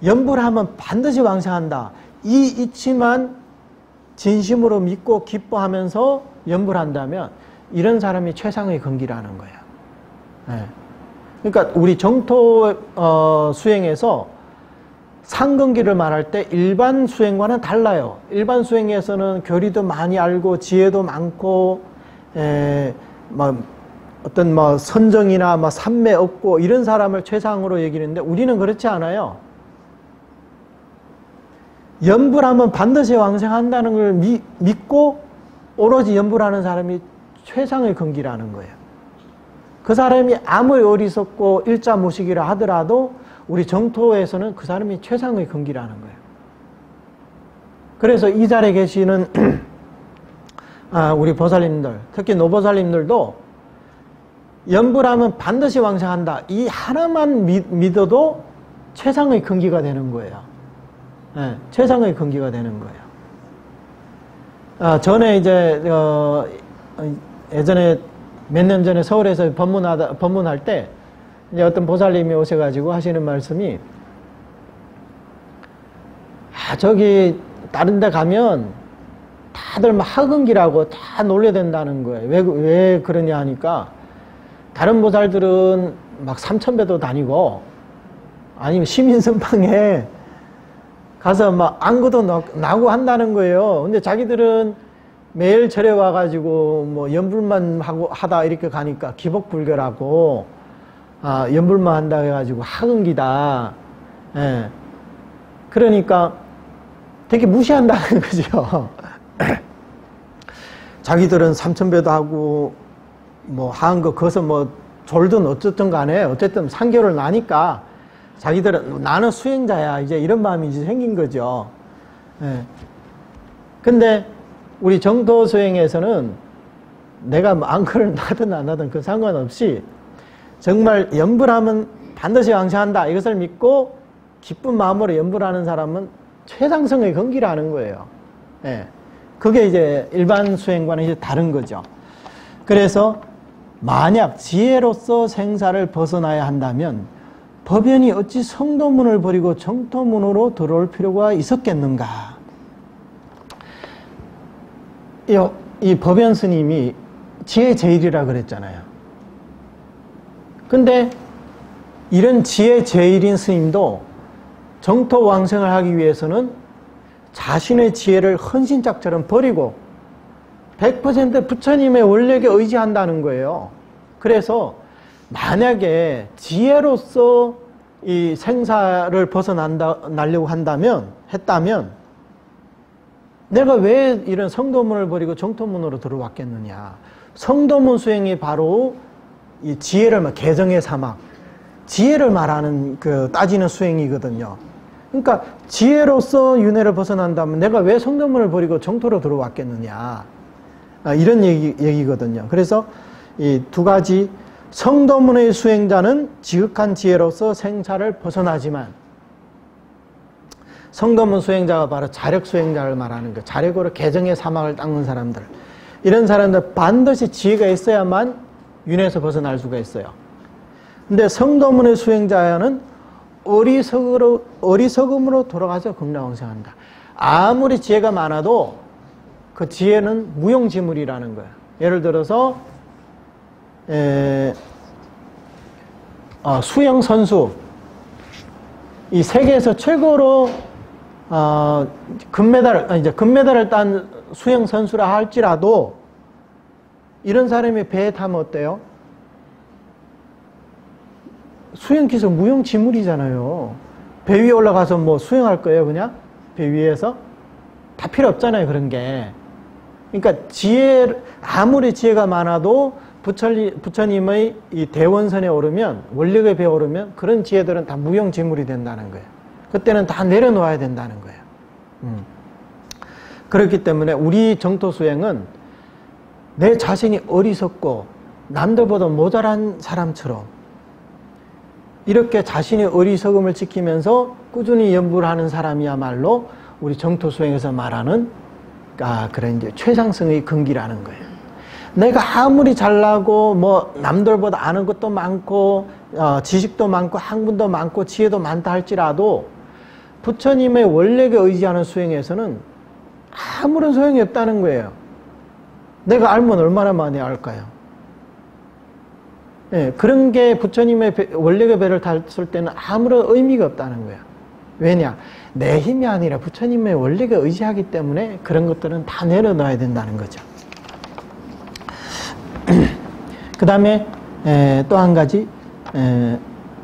염불하면 반드시 왕생한다. 이 이치만 진심으로 믿고 기뻐하면서 염불한다면 이런 사람이 최상의 근기라는 거예요. 네. 그러니까 우리 정토 수행에서 상근기를 말할 때 일반 수행과는 달라요. 일반 수행에서는 교리도 많이 알고 지혜도 많고 어떤 선정이나 삼매 없고 이런 사람을 최상으로 얘기하는데 우리는 그렇지 않아요. 염불하면 반드시 왕생한다는 걸 믿고 오로지 염불하는 사람이 최상의 근기라는 거예요. 그 사람이 아무리 어리석고 일자무식이라 하더라도 우리 정토에서는 그 사람이 최상의 근기라는 거예요. 그래서 이 자리에 계시는 우리 보살님들, 특히 노보살님들도 염불하면 반드시 왕생한다. 이 하나만 믿어도 최상의 근기가 되는 거예요. 네, 최상의 근기가 되는 거예요. 전에 이제 예전에 몇 년 전에 서울에서 법문할 때 이제 어떤 보살님이 오셔가지고 하시는 말씀이 저기 다른 데 가면 다들 막 하근기라고 다 놀려댄다는 거예요. 왜 그러냐 하니까 다른 보살들은 막 삼천배도 다니고 아니면 시민선방에 가서 막 안구도 나고 한다는 거예요. 근데 자기들은 매일 절에 와가지고 염불만 하다 이렇게 가니까 기복불결하고 염불만 한다 해가지고 하근기다. 예. 그러니까 되게 무시한다는 거죠. 자기들은 삼천배도 하고 하는 거 거기서 졸든 어쨌든 간에 어쨌든 3개월 나니까 자기들은 나는 수행자야 이제 이런 마음이 이제 생긴 거죠. 예. 근데 우리 정토 수행에서는 내가 안건을 나든 안 나든 그 상관없이 정말 염불하면 반드시 왕생한다 이것을 믿고 기쁜 마음으로 염불하는 사람은 최상승의 근기라는 거예요. 예. 그게 이제 일반 수행과는 이제 다른 거죠. 그래서 만약 지혜로서 생사를 벗어나야 한다면 법연이 어찌 성도문을 버리고 정토문으로 들어올 필요가 있었겠는가? 이 법연 스님이 지혜 제일이라 그랬잖아요. 근데 이런 지혜 제일인 스님도 정토 왕생을 하기 위해서는 자신의 지혜를 헌신짝처럼 버리고 100% 부처님의 원력에 의지한다는 거예요. 그래서 만약에 지혜로서 이 생사를 벗어나려고 했다면 내가 왜 이런 성도문을 버리고 정토문으로 들어왔겠느냐. 성도문 수행이 바로 이 지혜를 개정의 사막, 지혜를 말하는 따지는 수행이거든요. 그러니까 지혜로서 윤회를 벗어난다면 내가 왜 성도문을 버리고 정토로 들어왔겠느냐. 이런 얘기거든요. 그래서 이 두 가지 성도문의 수행자는 지극한 지혜로서 생사를 벗어나지만 성도문 수행자가 바로 자력 수행자를 말하는 거예요. 자력으로 개정의 사막을 닦는 사람들. 이런 사람들 반드시 지혜가 있어야만 윤회에서 벗어날 수가 있어요. 근데 성도문의 수행자는 어리석음으로 돌아가서 극락왕생한다. 아무리 지혜가 많아도 그 지혜는 무용지물이라는 거예요. 예를 들어서 수영 선수, 이 세계에서 최고로 금메달을 딴 수영 선수라 할지라도 이런 사람이 배에 타면 어때요? 수영 기술 무용지물이잖아요. 배 위에 올라가서 수영할 거예요, 그냥? 배 위에서? 다 필요 없잖아요, 그런 게. 그러니까 아무리 지혜가 많아도 부처님의 이 대원선에 오르면, 원력의 배에 오르면 그런 지혜들은 다 무용지물이 된다는 거예요. 그때는 다 내려놓아야 된다는 거예요. 그렇기 때문에 우리 정토 수행은 내 자신이 어리석고 남들보다 모자란 사람처럼 이렇게 자신의 어리석음을 지키면서 꾸준히 연부를 하는 사람이야말로 우리 정토 수행에서 말하는 그런 이제 최상승의 근기라는 거예요. 내가 아무리 잘나고 뭐 남들보다 아는 것도 많고 지식도 많고 학문도 많고 지혜도 많다 할지라도 부처님의 원력에 의지하는 수행에서는 아무런 소용이 없다는 거예요. 내가 알면 얼마나 많이 알까요? 예, 그런 게 부처님의 원력의 배를 탔을 때는 아무런 의미가 없다는 거예요. 왜냐? 내 힘이 아니라 부처님의 원력에 의지하기 때문에 그런 것들은 다 내려놔야 된다는 거죠. 그 다음에 또 한 가지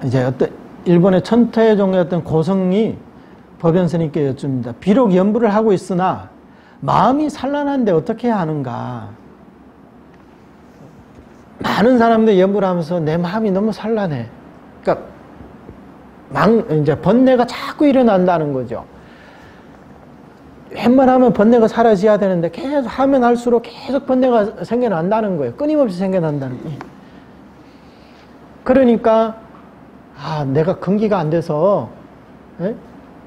이제 어떤 일본의 천태종의 어떤 고성이 법연스님께 여쭙니다. 비록 연부를 하고 있으나 마음이 산란한데 어떻게 해야 하는가? 많은 사람들이 연부를 하면서 내 마음이 너무 산란해. 그러니까 이제 번뇌가 자꾸 일어난다는 거죠. 웬만하면 번뇌가 사라져야 되는데 계속 하면 할수록 계속 번뇌가 생겨난다는 거예요. 끊임없이 생겨난다는 거예요. 그러니까 내가 근기가 안 돼서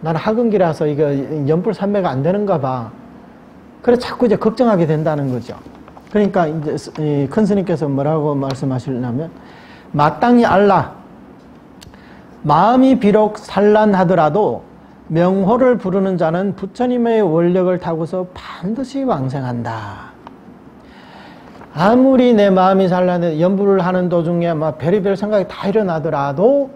나는 하근기라서 이거 연불산매가 안 되는가 봐. 그래서 자꾸 이제 걱정하게 된다는 거죠. 그러니까 이제 큰 스님께서 뭐라고 말씀하시려면 마땅히 알라. 마음이 비록 산란하더라도 명호를 부르는 자는 부처님의 원력을 타고서 반드시 왕생한다. 아무리 내 마음이 산란해 연부를 하는 도중에 막 별의별 생각이 다 일어나더라도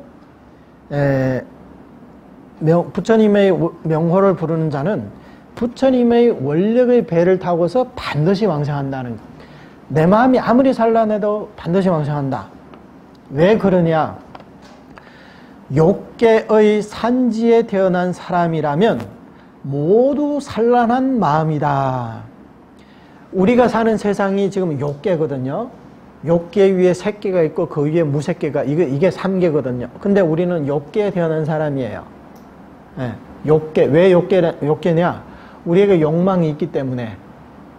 부처님의 명호를 부르는 자는 부처님의 원력의 배를 타고서 반드시 왕생한다는 것. 내 마음이 아무리 산란해도 반드시 왕생한다. 왜 그러냐? 욕계의 산지에 태어난 사람이라면 모두 산란한 마음이다. 우리가 사는 세상이 지금 욕계거든요. 욕계 위에 색계가 있고 그 위에 무색계가 이게 삼계거든요. 근데 우리는 욕계에 태어난 사람이에요. 예, 욕계. 왜 욕계냐? 우리에게 욕망이 있기 때문에.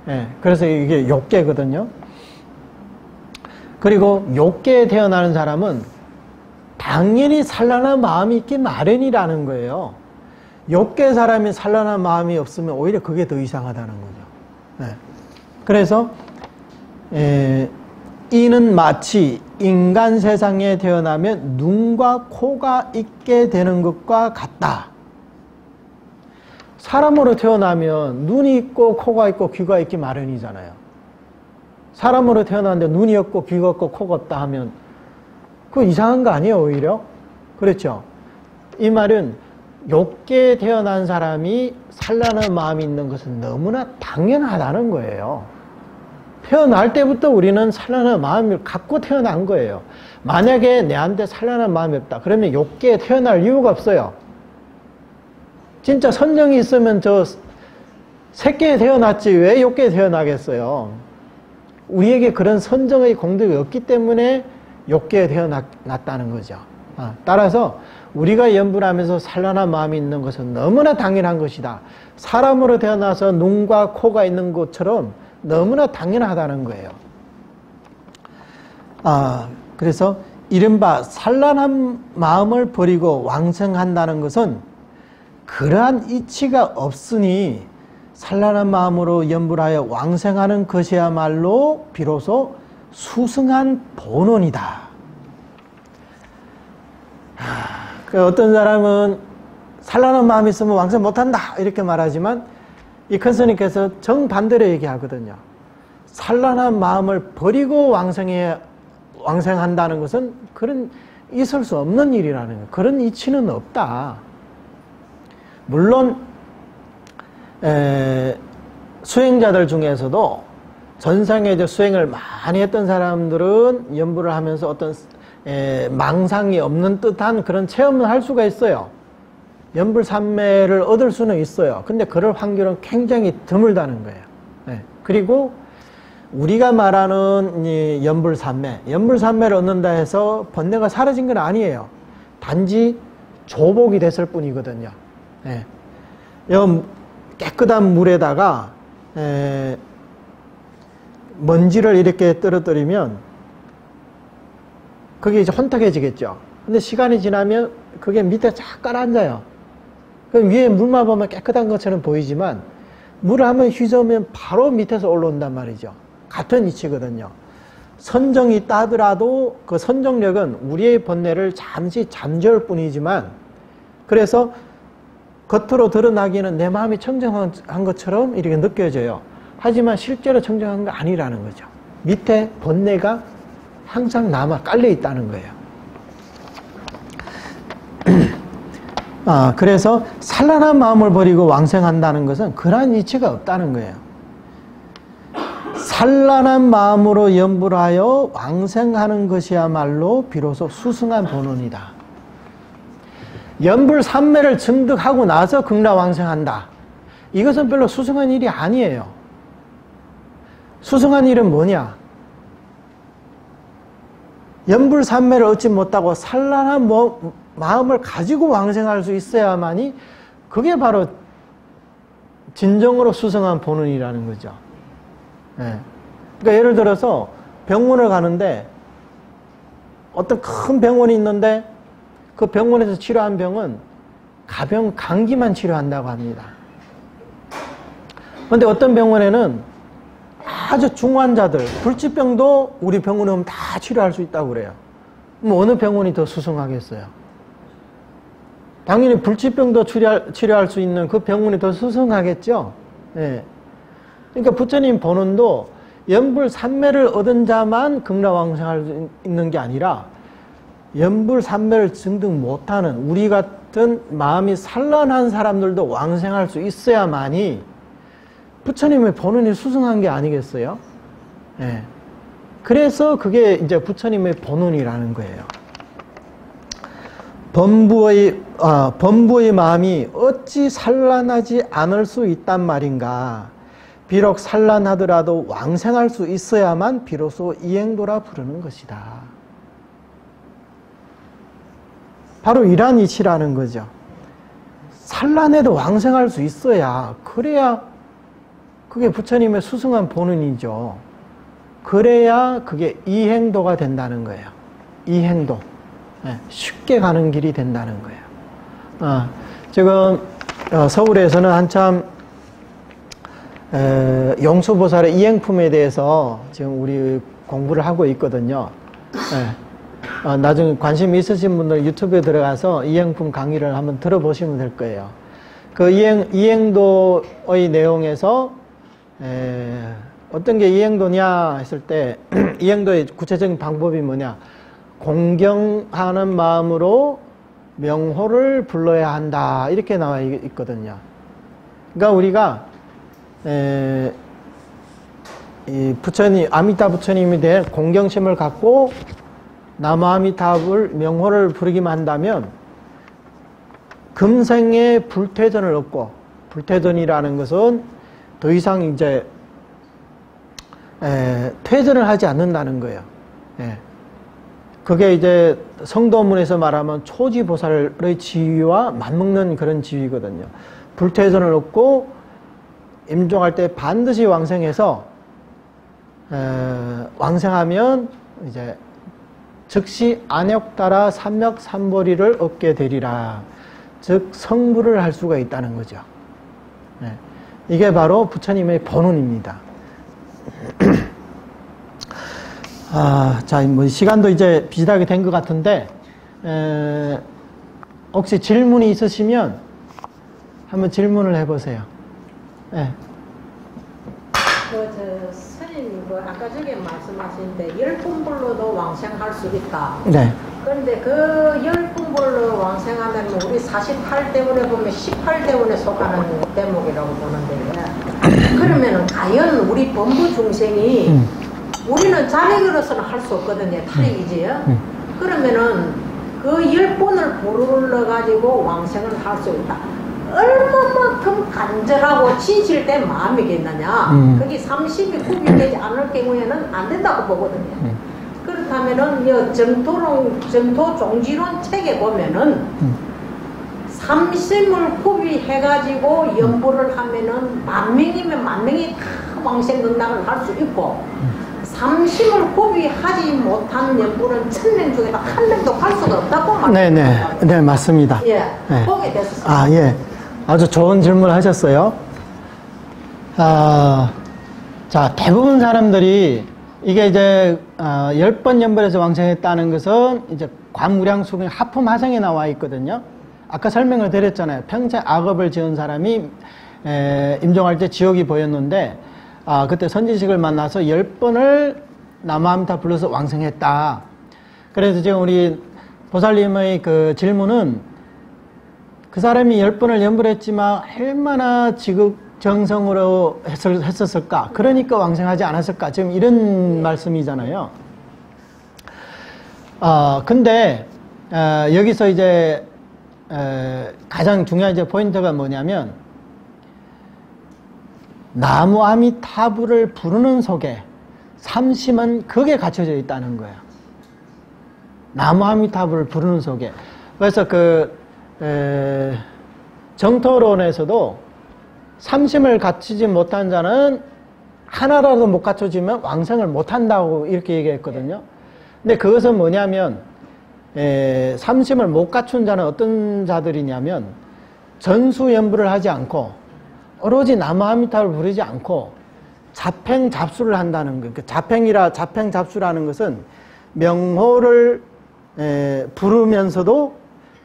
예, 그래서 이게 욕계거든요. 그리고 욕계에 태어나는 사람은 당연히 산란한 마음이 있기 마련이라는 거예요. 욕계 사람이 산란한 마음이 없으면 오히려 그게 더 이상하다는 거죠. 예. 그래서 이는 마치 인간 세상에 태어나면 눈과 코가 있게 되는 것과 같다. 사람으로 태어나면 눈이 있고 코가 있고 귀가 있기 마련이잖아요. 사람으로 태어났는데 눈이 없고 귀가 없고 코가 없다 하면 그거 이상한 거 아니에요, 오히려? 그렇죠? 이 말은 욕계에 태어난 사람이 산란한 마음이 있는 것은 너무나 당연하다는 거예요. 태어날 때부터 우리는 산란한 마음을 갖고 태어난 거예요. 만약에 내한테 산란한 마음이 없다. 그러면 욕계에 태어날 이유가 없어요. 진짜 선정이 있으면 저 새끼에 태어났지 왜 욕계에 태어나겠어요. 우리에게 그런 선정의 공덕이 없기 때문에 욕계에 태어났다는 거죠. 따라서 우리가 연불하면서 산란한 마음이 있는 것은 너무나 당연한 것이다. 사람으로 태어나서 눈과 코가 있는 것처럼 너무나 당연하다는 거예요. 그래서 이른바 산란한 마음을 버리고 왕생한다는 것은 그러한 이치가 없으니 산란한 마음으로 연불하여 왕생하는 것이야말로 비로소 수승한 본원이다. 어떤 사람은 산란한 마음이 있으면 왕생 못한다 이렇게 말하지만 이 큰 스님께서 정반대로 얘기하거든요. 산란한 마음을 버리고 왕생한다는 것은 그런 있을 수 없는 일이라는 거예요. 그런 이치는 없다. 물론 수행자들 중에서도 전생에 이제 수행을 많이 했던 사람들은 연부를 하면서 어떤 망상이 없는 듯한 그런 체험을 할 수가 있어요. 연불산매를 얻을 수는 있어요. 근데 그럴 확률은 굉장히 드물다는 거예요. 그리고 우리가 말하는 이 연불산매를 얻는다 해서 번뇌가 사라진 건 아니에요. 단지 조복이 됐을 뿐이거든요. 깨끗한 물에다가 먼지를 이렇게 떨어뜨리면 그게 이제 혼탁해지겠죠. 근데 시간이 지나면 그게 밑에 쫙 가라앉아요. 그럼 위에 물만 보면 깨끗한 것처럼 보이지만 물을 한번 휘저으면 바로 밑에서 올라온단 말이죠. 같은 이치거든요. 선정이 있다 하더라도 그 선정력은 우리의 번뇌를 잠시 잠재울 뿐이지만, 그래서 겉으로 드러나기는 내 마음이 청정한 것처럼 이렇게 느껴져요. 하지만 실제로 청정한 거 아니라는 거죠. 밑에 번뇌가 항상 남아 깔려 있다는 거예요. 그래서 산란한 마음을 버리고 왕생한다는 것은 그러한 이치가 없다는 거예요. 산란한 마음으로 염불 하여 왕생하는 것이야말로 비로소 수승한 본원이다. 염불 삼매를 증득하고 나서 극락왕생한다. 이것은 별로 수승한 일이 아니에요. 수승한 일은 뭐냐? 염불 삼매를 얻지 못하고 산란한 마음을 가지고 왕생할 수 있어야만이 그게 바로 진정으로 수승한 본원이라는 거죠. 네. 그러니까 예를 들어서 병원을 가는데 어떤 큰 병원이 있는데 그 병원에서 치료한 병은 가병, 감기만 치료한다고 합니다. 그런데 어떤 병원에는 아주 중환자들, 불치병도 우리 병원에 오면 다 치료할 수 있다고 그래요. 그럼 어느 병원이 더 수승하겠어요? 당연히 불치병도 치료할 수 있는 그 병원이 더 수승하겠죠. 네. 그러니까 부처님 본원도 염불삼매를 얻은 자만 극락왕생할 수 있는 게 아니라 염불삼매를 증득 못하는 우리 같은 마음이 산란한 사람들도 왕생할 수 있어야만이 부처님의 본원이 수승한 게 아니겠어요? 네. 그래서 그게 이제 부처님의 본원이라는 거예요. 범부의 마음이 어찌 산란하지 않을 수 있단 말인가. 비록 산란하더라도 왕생할 수 있어야만 비로소 이행도라 부르는 것이다. 바로 이러한 이치라는 거죠. 산란해도 왕생할 수 있어야, 그래야 그게 부처님의 수승한 본원이죠. 그래야 그게 이행도가 된다는 거예요. 이행도. 쉽게 가는 길이 된다는 거예요. 지금 서울에서는 한참 용수보살의 이행품에 대해서 지금 우리 공부를 하고 있거든요. 나중에 관심 있으신 분들 유튜브에 들어가서 이행품 강의를 한번 들어보시면 될 거예요. 그 이행도의 내용에서 어떤 게 이행도냐 했을 때 이행도의 구체적인 방법이 뭐냐? 공경하는 마음으로 명호를 불러야 한다. 이렇게 나와 있거든요. 그러니까 우리가 이 부처님, 아미타 부처님에 대한 공경심을 갖고 나무아미타불 명호를 부르기만 한다면 금생의 불퇴전을 얻고, 불퇴전이라는 것은 더 이상 이제 퇴전을 하지 않는다는 거예요. 그게 이제 성도문에서 말하면 초지보살의 지위와 맞먹는 그런 지위거든요. 불퇴전을 얻고 임종할 때 반드시 왕생해서 왕생하면 이제 즉시 안욕따라 삼맥삼보리를 얻게 되리라. 즉 성불을 할 수가 있다는 거죠. 이게 바로 부처님의 본원입니다. 자, 뭐 시간도 이제 비슷하게 된 것 같은데 혹시 질문이 있으시면 한번 질문을 해보세요. 스님이 아까 저게 말씀하신데 열품불로도 왕생할 수 있다. 네. 그런데 그 열품불로 왕생하면 우리 48대원에 보면 18대원에 속하는 대목이라고 보는데, 그러면은 과연 우리 범부 중생이 우리는 자력으로서는 할 수 없거든요. 탈익이지요. 그러면은 그 10번을 불러가지고 왕생을 할 수 있다. 얼마만큼 간절하고 진실된 마음이겠느냐. 그게 30이 구비되지 않을 경우에는 안 된다고 보거든요. 그렇다면은 정토 종지론 책에 보면은 삼심을 구비해가지고 연보를 하면은 10,000명이면 10,000명이 다 왕생극락을 할 수 있고, 삼심을 구비하지 못한 연보는 1,000명 중에 1명도 할 수가 없다고 말합니다. 네, 맞습니다. 예, 네. 보게 됐습니다. 아, 예. 아주 좋은 질문을 하셨어요. 자, 대부분 사람들이 이게 이제 10번 연벌해서 왕생했다는 것은 이제 관무량수경 하품하성에 나와 있거든요. 아까 설명을 드렸잖아요. 평생 악업을 지은 사람이 임종할 때 지옥이 보였는데 그때 선지식을 만나서 10번을 나무아미타 불러서 왕생했다. 그래서 지금 우리 보살님의 그 질문은 그 사람이 10번을 연불했지만 얼마나 지극정성으로 했었을까? 그러니까 왕생하지 않았을까? 지금 이런 말씀이잖아요. 근데 여기서 이제 가장 중요한 이제 포인트가 뭐냐면 나무아미타불을 부르는 속에 삼심은 그게 갖춰져 있다는 거예요. 나무아미타불을 부르는 속에. 그래서 정토론에서도 삼심을 갖추지 못한 자는 하나라도 못 갖춰지면 왕생을 못한다고 이렇게 얘기했거든요. 근데 그것은 뭐냐면 삼심을 못 갖춘 자는 어떤 자들이냐면 전수연부를 하지 않고 오로지 나무아미타불을 부르지 않고 자팽잡수를 한다는 거예요. 자팽잡수라는 것은 명호를 부르면서도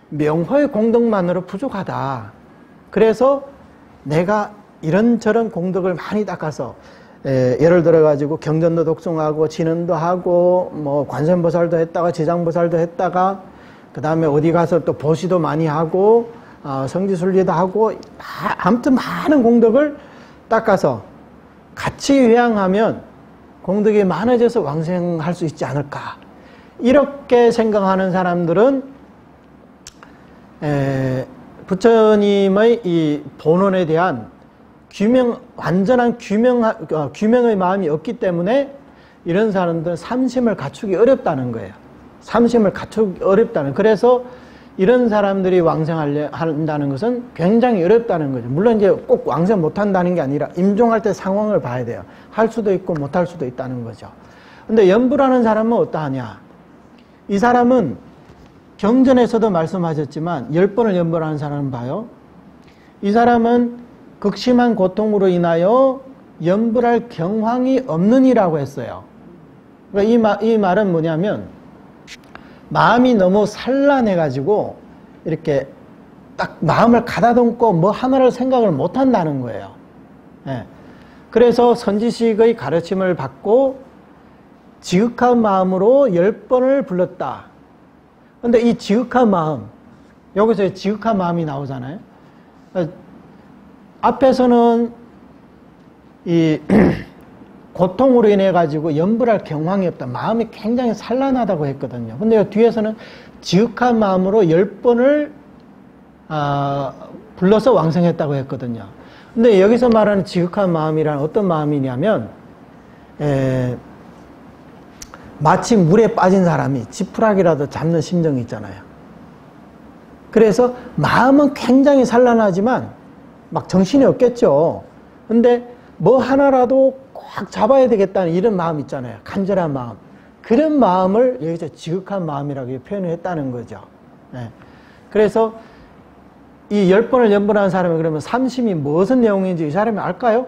명호의 공덕만으로 부족하다. 그래서 내가 이런저런 공덕을 많이 닦아서 예를 들어 가지고 경전도 독송하고 진언도 하고 뭐 관세음보살도 했다가 지장보살도 했다가 그 다음에 어디 가서 또 보시도 많이 하고 성지순리도 하고 아무튼 많은 공덕을 닦아서 같이 회양하면 공덕이 많아져서 왕생할 수 있지 않을까. 이렇게 생각하는 사람들은 부처님의 이 본원에 대한 완전한 규명의 마음이 없기 때문에 이런 사람들은 삼심을 갖추기 어렵다는 거예요. 삼심을 갖추기 어렵다는. 그래서 이런 사람들이 왕생하려 한다는 것은 굉장히 어렵다는 거죠. 물론 이제 꼭 왕생 못한다는 게 아니라 임종할 때 상황을 봐야 돼요. 할 수도 있고 못할 수도 있다는 거죠. 근데 연부라는 사람은 어떠하냐? 이 사람은 경전에서도 말씀하셨지만 10번을 연부하는 사람은 봐요. 이 사람은 극심한 고통으로 인하여 연불할 경황이 없느니라고 했어요. 그러니까 이 말은 뭐냐면 마음이 너무 산란해가지고 이렇게 딱 마음을 가다듬고 뭐 하나를 생각을 못한다는 거예요. 그래서 선지식의 가르침을 받고 지극한 마음으로 10번을 불렀다. 근데 이 지극한 마음, 여기서 지극한 마음이 나오잖아요. 앞에서는 이 고통으로 인해 가지고 연불할 경황이 없다. 마음이 굉장히 산란하다고 했거든요. 근데 뒤에서는 지극한 마음으로 10번을 불러서 왕생했다고 했거든요. 근데 여기서 말하는 지극한 마음이란 어떤 마음이냐면 마치 물에 빠진 사람이 지푸라기라도 잡는 심정이 있잖아요. 그래서 마음은 굉장히 산란하지만 막 정신이 없겠죠. 근데 뭐 하나라도 꽉 잡아야 되겠다는 이런 마음 있잖아요. 간절한 마음. 그런 마음을 여기서 지극한 마음이라고 표현을 했다는 거죠. 그래서 이 10번을 연번하는 사람이 그러면 삼심이 무슨 내용인지 이 사람이 알까요?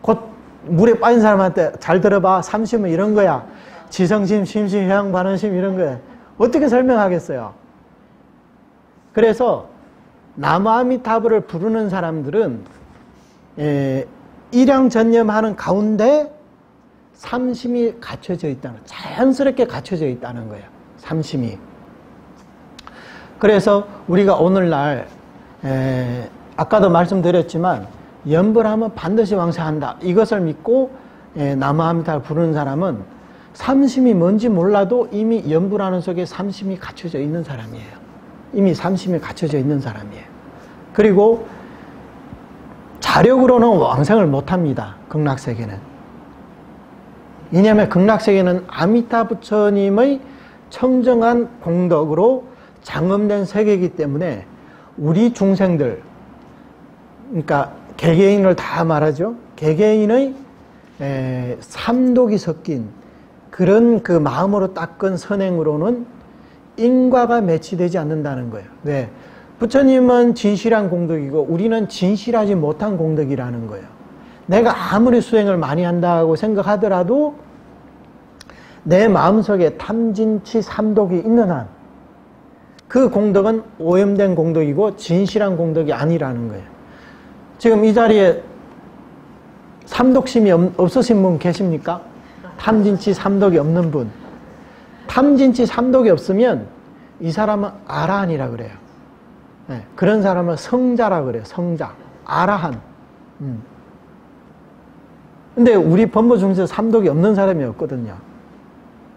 곧 물에 빠진 사람한테 잘 들어봐. 삼심은 이런 거야. 지성심, 심심, 회양, 반응심 이런 거야. 어떻게 설명하겠어요? 그래서 나무아미타불을 부르는 사람들은 일양전념하는 가운데 삼심이 갖춰져 있다는, 자연스럽게 갖춰져 있다는 거예요. 삼심이. 그래서 우리가 오늘날 아까도 말씀드렸지만 연불하면 반드시 왕생한다. 이것을 믿고 나무아미타불을 부르는 사람은 삼심이 뭔지 몰라도 이미 연불하는 속에 삼심이 갖춰져 있는 사람이에요. 이미 삼심이 갖춰져 있는 사람이에요. 그리고 자력으로는 왕생을 못합니다. 극락세계는. 왜냐하면 극락세계는 아미타 부처님의 청정한 공덕으로 장엄된 세계이기 때문에 우리 중생들, 그러니까 개개인을 다 말하죠. 개개인의 삼독이 섞인 그런 그 마음으로 닦은 선행으로는 인과가 매치되지 않는다는 거예요. 왜? 부처님은 진실한 공덕이고 우리는 진실하지 못한 공덕이라는 거예요. 내가 아무리 수행을 많이 한다고 생각하더라도 내 마음속에 탐진치 삼독이 있는 한 그 공덕은 오염된 공덕이고 진실한 공덕이 아니라는 거예요. 지금 이 자리에 삼독심이 없으신 분 계십니까? 탐진치 삼독이 없는 분. 탐진치 삼독이 없으면 이 사람은 아라한이라 그래요. 네, 그런 사람은 성자라 그래요. 성자. 아라한. 근데 우리 범보중생 삼독이 없는 사람이 없거든요.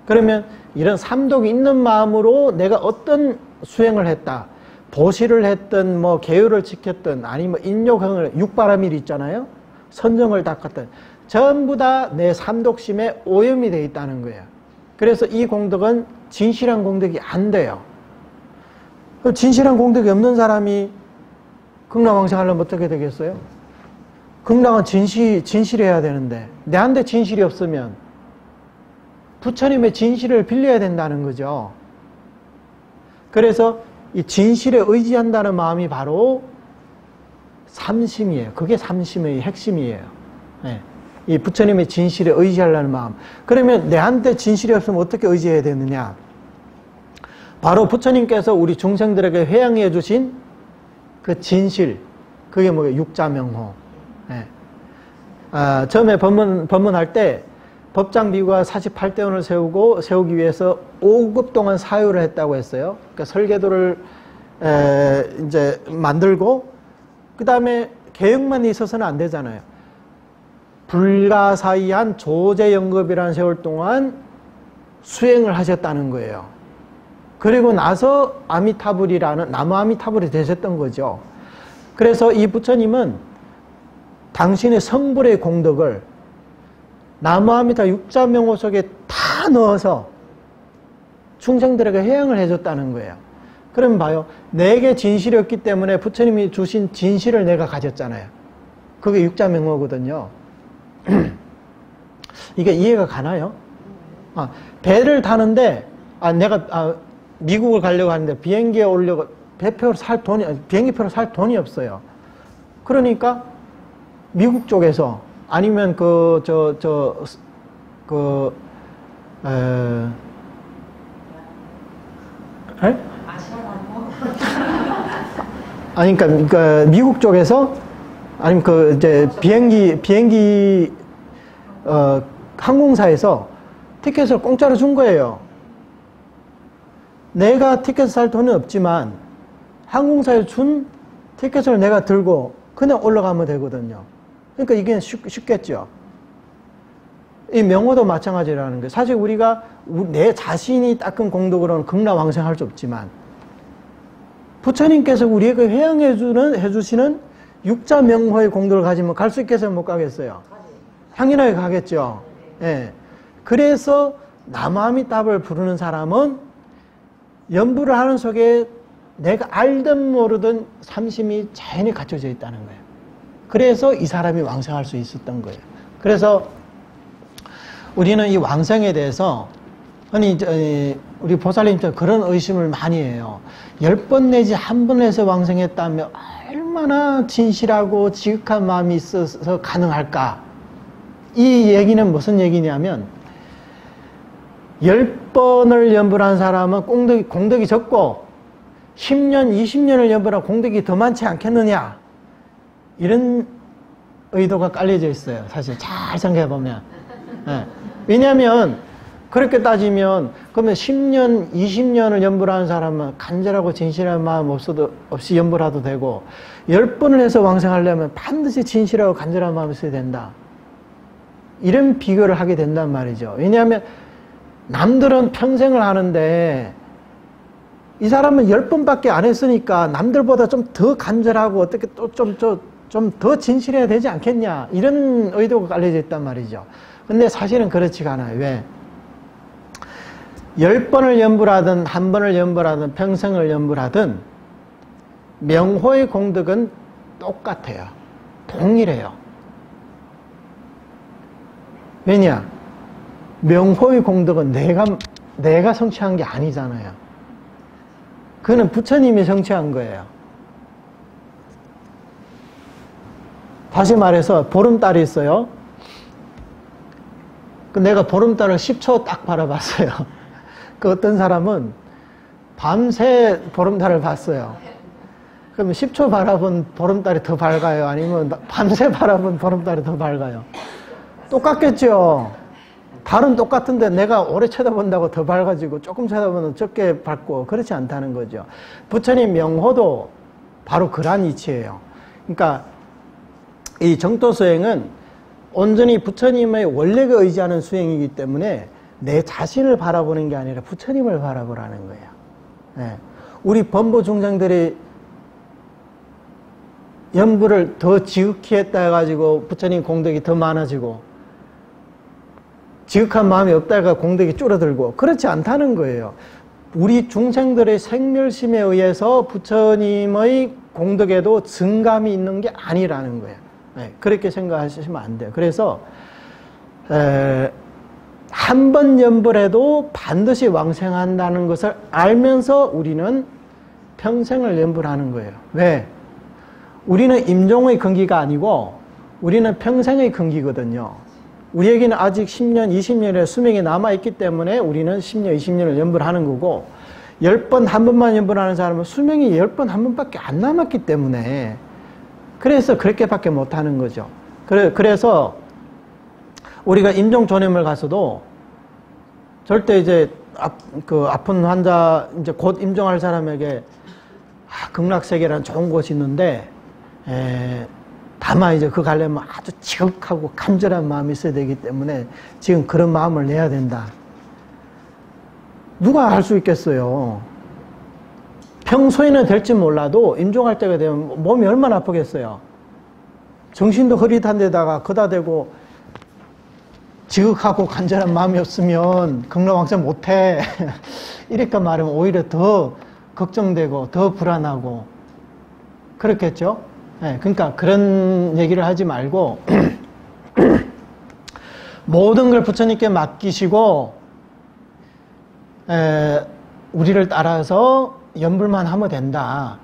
그러면 이런 삼독이 있는 마음으로 내가 어떤 수행을 했다. 보시를 했든 뭐 계율을 지켰든 아니면 인욕행을 육바라밀 있잖아요. 선정을 닦았든 전부 다 내 삼독심에 오염이 되어 있다는 거예요. 그래서 이 공덕은 진실한 공덕이 안 돼요. 진실한 공덕이 없는 사람이 극락왕생하려면 어떻게 되겠어요? 극락은 진실해야 되는데 내한테 진실이 없으면 부처님의 진실을 빌려야 된다는 거죠. 그래서 이 진실에 의지한다는 마음이 바로 삼심이에요. 그게 삼심의 핵심이에요. 네. 이 부처님의 진실에 의지하려는 마음. 그러면 내한테 진실이 없으면 어떻게 의지해야 되느냐? 바로 부처님께서 우리 중생들에게 회양해 주신 그 진실, 그게 뭐예요? 육자명호. 네. 처음에 법문할 때 법장비구가 48대원을 세우기 위해서 5급 동안 사유를 했다고 했어요. 그러니까 설계도를 이제 만들고 그 다음에 계획만 있어서는 안 되잖아요. 불가사의한 조제영급이라는 세월 동안 수행을 하셨다는 거예요. 그리고 나서 아미타불이라는 나무 아미타불이 되셨던 거죠. 그래서 이 부처님은 당신의 성불의 공덕을 나무 아미타 육자명호 속에 다 넣어서 중생들에게 회양을 해줬다는 거예요. 그럼 봐요. 내게 진실이 없기 때문에 부처님이 주신 진실을 내가 가졌잖아요. 그게 육자명호거든요. 이게 이해가 가나요? 배를 타는데 내가 미국을 가려고 하는데 비행기에 오려고 비행기표를 살 돈이 없어요. 그러니까 미국 쪽에서 아니면 아니 그러니까 미국 쪽에서 아니면 이제 비행기 항공사에서 티켓을 공짜로 준 거예요. 내가 티켓을 살 돈은 없지만 항공사에 준 티켓을 내가 들고 그냥 올라가면 되거든요. 그러니까 이게 쉽겠죠. 이 명호도 마찬가지라는 거예요. 사실 우리가 내 자신이 닦은 공덕으로는 극락왕생할 수 없지만 부처님께서 우리에게 회양해 주시는 육자명호의 공덕을 가지면 갈 수 있겠어요? 못 가겠어요? 당연하게 가겠죠. 예. 그래서 나무아미타불을 부르는 사람은 연부를 하는 속에 내가 알든 모르든 삼심이 자연히 갖춰져 있다는 거예요. 그래서 이 사람이 왕생할 수 있었던 거예요. 그래서 우리는 이 왕생에 대해서 우리 보살님처럼 그런 의심을 많이 해요. 10번 내지 1번 해서 왕생했다면 얼마나 진실하고 지극한 마음이 있어서 가능할까? 이 얘기는 무슨 얘기냐면 10번을 연불한 사람은 공덕이 적고 10년, 20년을 연불한 공덕이 더 많지 않겠느냐? 이런 의도가 깔려져 있어요. 사실 잘 생각해보면. 네. 왜냐하면 그렇게 따지면 그러면 10년, 20년을 연불하는 사람은 간절하고 진실한 마음 없이 연불해도 되고 10번을 해서 왕생하려면 반드시 진실하고 간절한 마음이 있어야 된다. 이런 비교를 하게 된단 말이죠. 왜냐하면 남들은 평생을 하는데 이 사람은 10번밖에 안 했으니까 남들보다 좀 더 간절하고 어떻게 또 좀 더 진실해야 되지 않겠냐. 이런 의도가 깔려져 있단 말이죠. 근데 사실은 그렇지가 않아요. 왜? 10번을 연불 하든 1번을 연불 하든 평생을 연불 하든 명호의 공덕은 똑같아요. 동일해요. 왜냐? 명호의 공덕은 내가 성취한 게 아니잖아요. 그거는 부처님이 성취한 거예요. 다시 말해서 보름달이 있어요. 내가 보름달을 10초 딱 바라봤어요. 그 어떤 사람은 밤새 보름달을 봤어요. 그러면 10초 바라본 보름달이 더 밝아요? 아니면 밤새 바라본 보름달이 더 밝아요? 똑같겠죠. 달은 똑같은데 내가 오래 쳐다본다고 더 밝아지고 조금 쳐다보면 적게 밝고 그렇지 않다는 거죠. 부처님 명호도 바로 그러한 이치예요. 그러니까 이 정도 수행은 온전히 부처님의 원래가 의지하는 수행이기 때문에 내 자신을 바라보는 게 아니라 부처님을 바라보라는 거예요. 네. 우리 범보 중생들이 연불을 더 지극히 했다 해가지고 부처님 공덕이 더 많아지고 지극한 마음이 없다 해가 공덕이 줄어들고 그렇지 않다는 거예요. 우리 중생들의 생멸심에 의해서 부처님의 공덕에도 증감이 있는 게 아니라는 거예요. 네, 그렇게 생각하시면 안 돼요. 그래서 한 번 연불해도 반드시 왕생한다는 것을 알면서 우리는 평생을 연불하는 거예요. 왜? 우리는 임종의 근기가 아니고 우리는 평생의 근기거든요. 우리에게는 아직 10년, 20년의 수명이 남아있기 때문에 우리는 10년, 20년을 연불하는 거고 10번, 한 번만 연불하는 사람은 수명이 10번, 한 번밖에 안 남았기 때문에 그래서 그렇게밖에 못하는 거죠. 그래서 우리가 임종 존염을 가서도 절대 이제 아픈 환자 이제 곧 임종할 사람에게 극락세계라는 좋은 곳이 있는데 다만 이제 그 가려면 아주 지극하고 간절한 마음이 있어야 되기 때문에 지금 그런 마음을 내야 된다. 누가 할 수 있겠어요? 평소에는 될지 몰라도 임종할 때가 되면 몸이 얼마나 아프겠어요? 정신도 흐릿한 데다가 거다 대고 지극하고 간절한 마음이 없으면 극락왕생 못해. 이렇게 말하면 오히려 더 걱정되고 더 불안하고 그렇겠죠? 네, 그러니까 그런 얘기를 하지 말고 모든 걸 부처님께 맡기시고 우리를 따라서 연불만 하면 된다.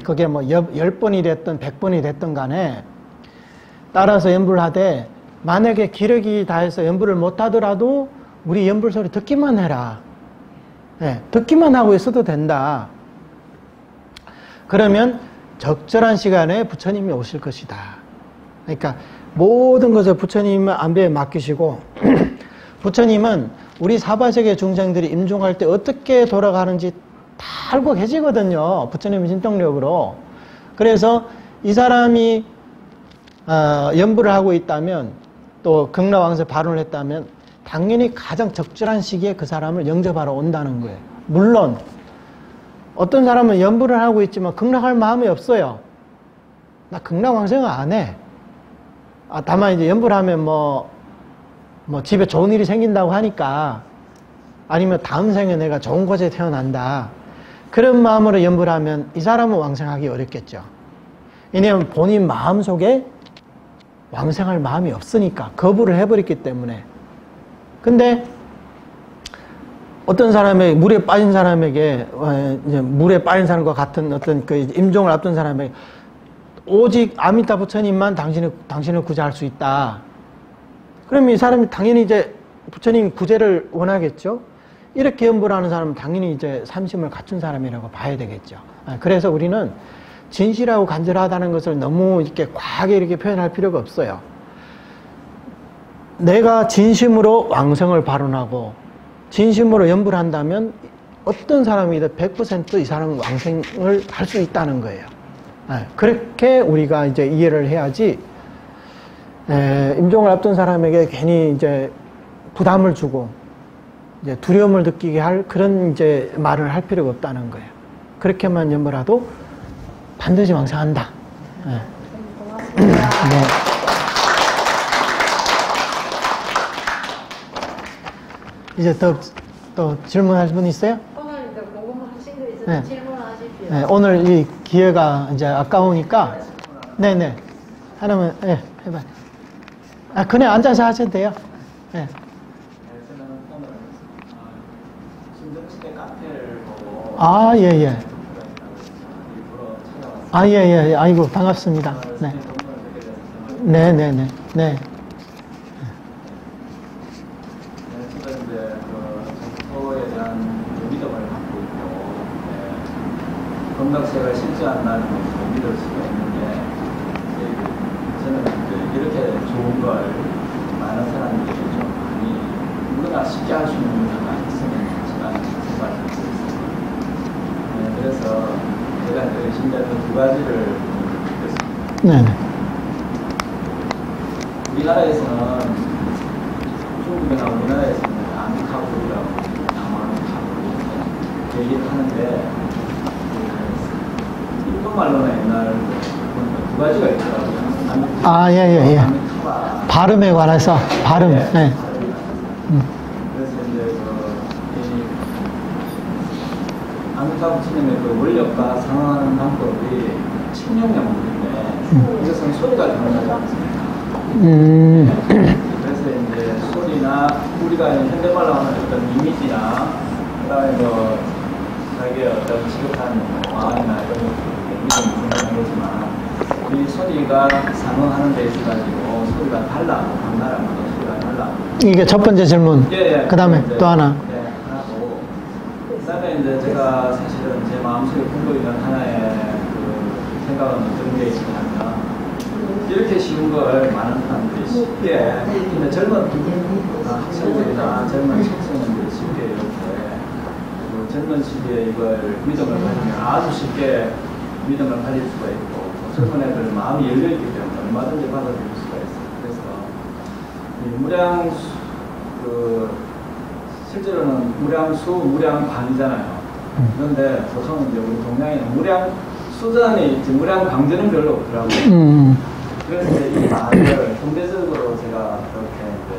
그게 뭐 10번이 됐든 100번이 됐든 간에 따라서 연불하되 만약에 기력이 다해서 연불을 못하더라도 우리 연불 소리 듣기만 해라. 네, 듣기만 하고 있어도 된다. 그러면 적절한 시간에 부처님이 오실 것이다. 그러니까 모든 것을 부처님의 안배에 맡기시고 부처님은 우리 사바세계 중생들이 임종할 때 어떻게 돌아가는지 다 알고 계시거든요. 부처님의 진통력으로. 그래서 이 사람이 연불을 하고 있다면 또 극락왕생 발언을 했다면 당연히 가장 적절한 시기에 그 사람을 영접하러 온다는 거예요. 물론 어떤 사람은 연불을 하고 있지만 극락할 마음이 없어요. 나 극락왕생을 안 해. 다만 이제 연불하면 뭐 집에 좋은 일이 생긴다고 하니까 아니면 다음 생에 내가 좋은 곳에 태어난다. 그런 마음으로 연불하면 이 사람은 왕생하기 어렵겠죠. 왜냐하면 본인 마음속에 왕생할 마음이 없으니까 거부를 해버렸기 때문에. 근데 어떤 사람의 물에 빠진 사람에게 이제 물에 빠진 사람과 같은 어떤 그 임종을 앞둔 사람에게 오직 아미타 부처님만 당신을 구제할 수 있다. 그럼 이 사람이 당연히 이제 부처님 구제를 원하겠죠. 이렇게 연불하는 사람은 당연히 이제 삼심을 갖춘 사람이라고 봐야 되겠죠. 그래서 우리는 진실하고 간절하다는 것을 너무 이렇게 과하게 이렇게 표현할 필요가 없어요. 내가 진심으로 왕성을 발언하고 진심으로 연불한다면 어떤 사람이든 100% 이 사람은 왕생을 할 수 있다는 거예요. 그렇게 우리가 이제 이해를 해야지, 임종을 앞둔 사람에게 괜히 이제 부담을 주고 이제 두려움을 느끼게 할 그런 이제 말을 할 필요가 없다는 거예요. 그렇게만 연불하도 반드시 왕생한다. 네. 이제 더 또 질문하실 분 있어요? 오늘 이제 궁금하신 거 있으면 네. 질문하십시오. 네, 오늘 이 기회가 이제 아까우니까, 네네. 하나만, 예, 해봐요. 아, 그냥 앉아서 하셔도 돼요. 네. 저는 오늘 신정시대 카페를 보고 아, 예, 예. 일부러 찾아왔습니다. 아, 예, 예. 아이고, 반갑습니다. 네. 네네네. 네. 저는 이제 정토에 대한 믿음을 갖고 있고, 건강세가 실제한 나는 믿을 수가 있는데, 저는 이제 이렇게 좋은 걸 많은 사람들이 좀 많이 누구나 쉽게 할 수 있는 문제가 있으면 좋지만 생각을 하고 있습니다. 그래서 제가 이제 신자들 두 가지를 드리겠습니다. 네네. 우리나라에서는 중국이나 우리나라에서는 아미타불이라고 아미타불 얘기를 하는데 일본 말로는 옛날 두 가지가 있더라고요. 아, 예, 예, 예. 아미타바. 발음에 관해서, 발음, 네. 그래서 이제 아미타불 스님의 그 원력과 상황하는 방법이 칭령명물인데 이것은 소리가 들어가지 않습니다. 그래서 이제 소리나 우리가 현대말로 하는 어떤 이미지나 그다음에 뭐 자기의 어떤 지극한 마음이나 이런 것들이 중요한 거지만 이 소리가 상응하는 데 있어 가지고 소리가 달라 각 나라마다 소리가 달라. 이게 첫 번째 질문. 예. 그 다음에 또 하나. 네, 하나고 그다음에 이제 제가 사실은 제 마음속에 품고 있는 하나의 그 생각은 어떤 게 있냐면. 이렇게 쉬운 걸 많은 사람들이 쉽게, 근데 젊은 학생들이나 젊은 청소년들이 쉽게 이렇게 그 젊은 시기에 이걸 믿음을 가지면 아주 쉽게 믿음을 가질 수가 있고, 젊은 애들 마음이 열려있기 때문에 얼마든지 받아들일 수가 있어요. 그래서 이 무량수, 실제로는 무량수, 무량광이잖아요. 그런데 보통 이제 우리 동양에는 무량수전이 있지, 무량광전은 별로 없더라고요. 그래서 이 말을 현대적으로 제가 그렇게 이제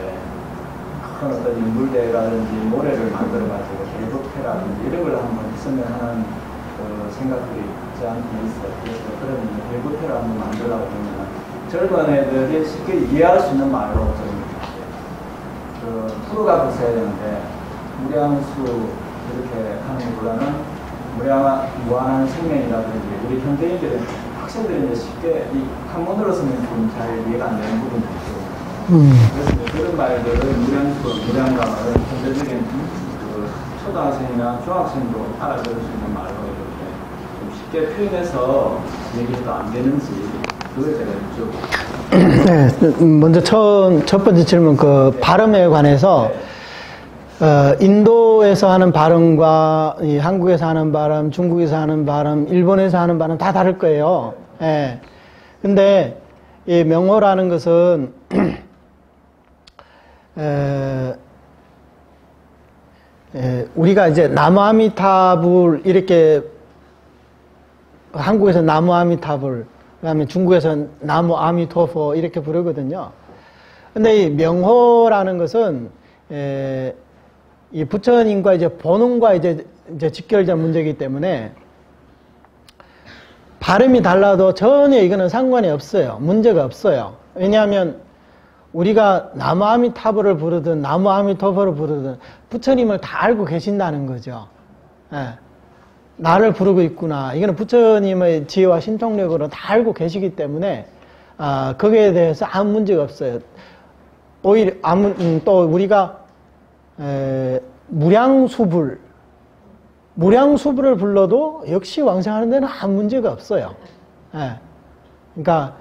큰 어떤 인물대라든지 모래를 만들어가지고 헬버페라든지 이런 걸 한번 했으면 하는 생각들이 있지 않게 있어요. 그래서 그런 헬버페를 한번 만들라고 하면 젊은 애들이 쉽게 이해할 수 있는 말로 좀 풀어가고 있어야 되는데 무량수 이렇게 하는 것보다는 무한한 생명이라든지 우리 현대인들은 학생들이 이제 쉽게 이 한문으로 쓰면 좀 잘 이해가 안 되는 부분도 있고 그래서 그런 말들을 무량감을 현대적인 그 초등학생이나 중학생도 알아들을 수 있는 말로 이렇게 좀 쉽게 표현해서 얘기해도 안 되는지 그걸 제가 여쭤보고. 네, 먼저 첫 번째 질문, 그 발음에 관해서 인도에서 하는 발음과 이 한국에서 하는 발음, 중국에서 하는 발음, 일본에서 하는 발음 다 다를 거예요. 예. 근데 이 명호라는 것은 우리가 이제 나무아미타불 이렇게 한국에서 나무아미타불, 그다음에 중국에서는 나무아미토포 이렇게 부르거든요. 근데 이 명호라는 것은 이 부처님과 이제 본원과 이제 직결된 문제이기 때문에 발음이 달라도 전혀 이거는 상관이 없어요. 문제가 없어요. 왜냐하면 우리가 나무아미타불을 부르든 나무아미토포를 부르든 부처님을 다 알고 계신다는 거죠. 예. 나를 부르고 있구나. 이거는 부처님의 지혜와 신통력으로 다 알고 계시기 때문에 거기에 대해서 아무 문제가 없어요. 오히려 또 우리가 무량수불을 불러도 역시 왕생하는 데는 아무 문제가 없어요. 예. 그러니까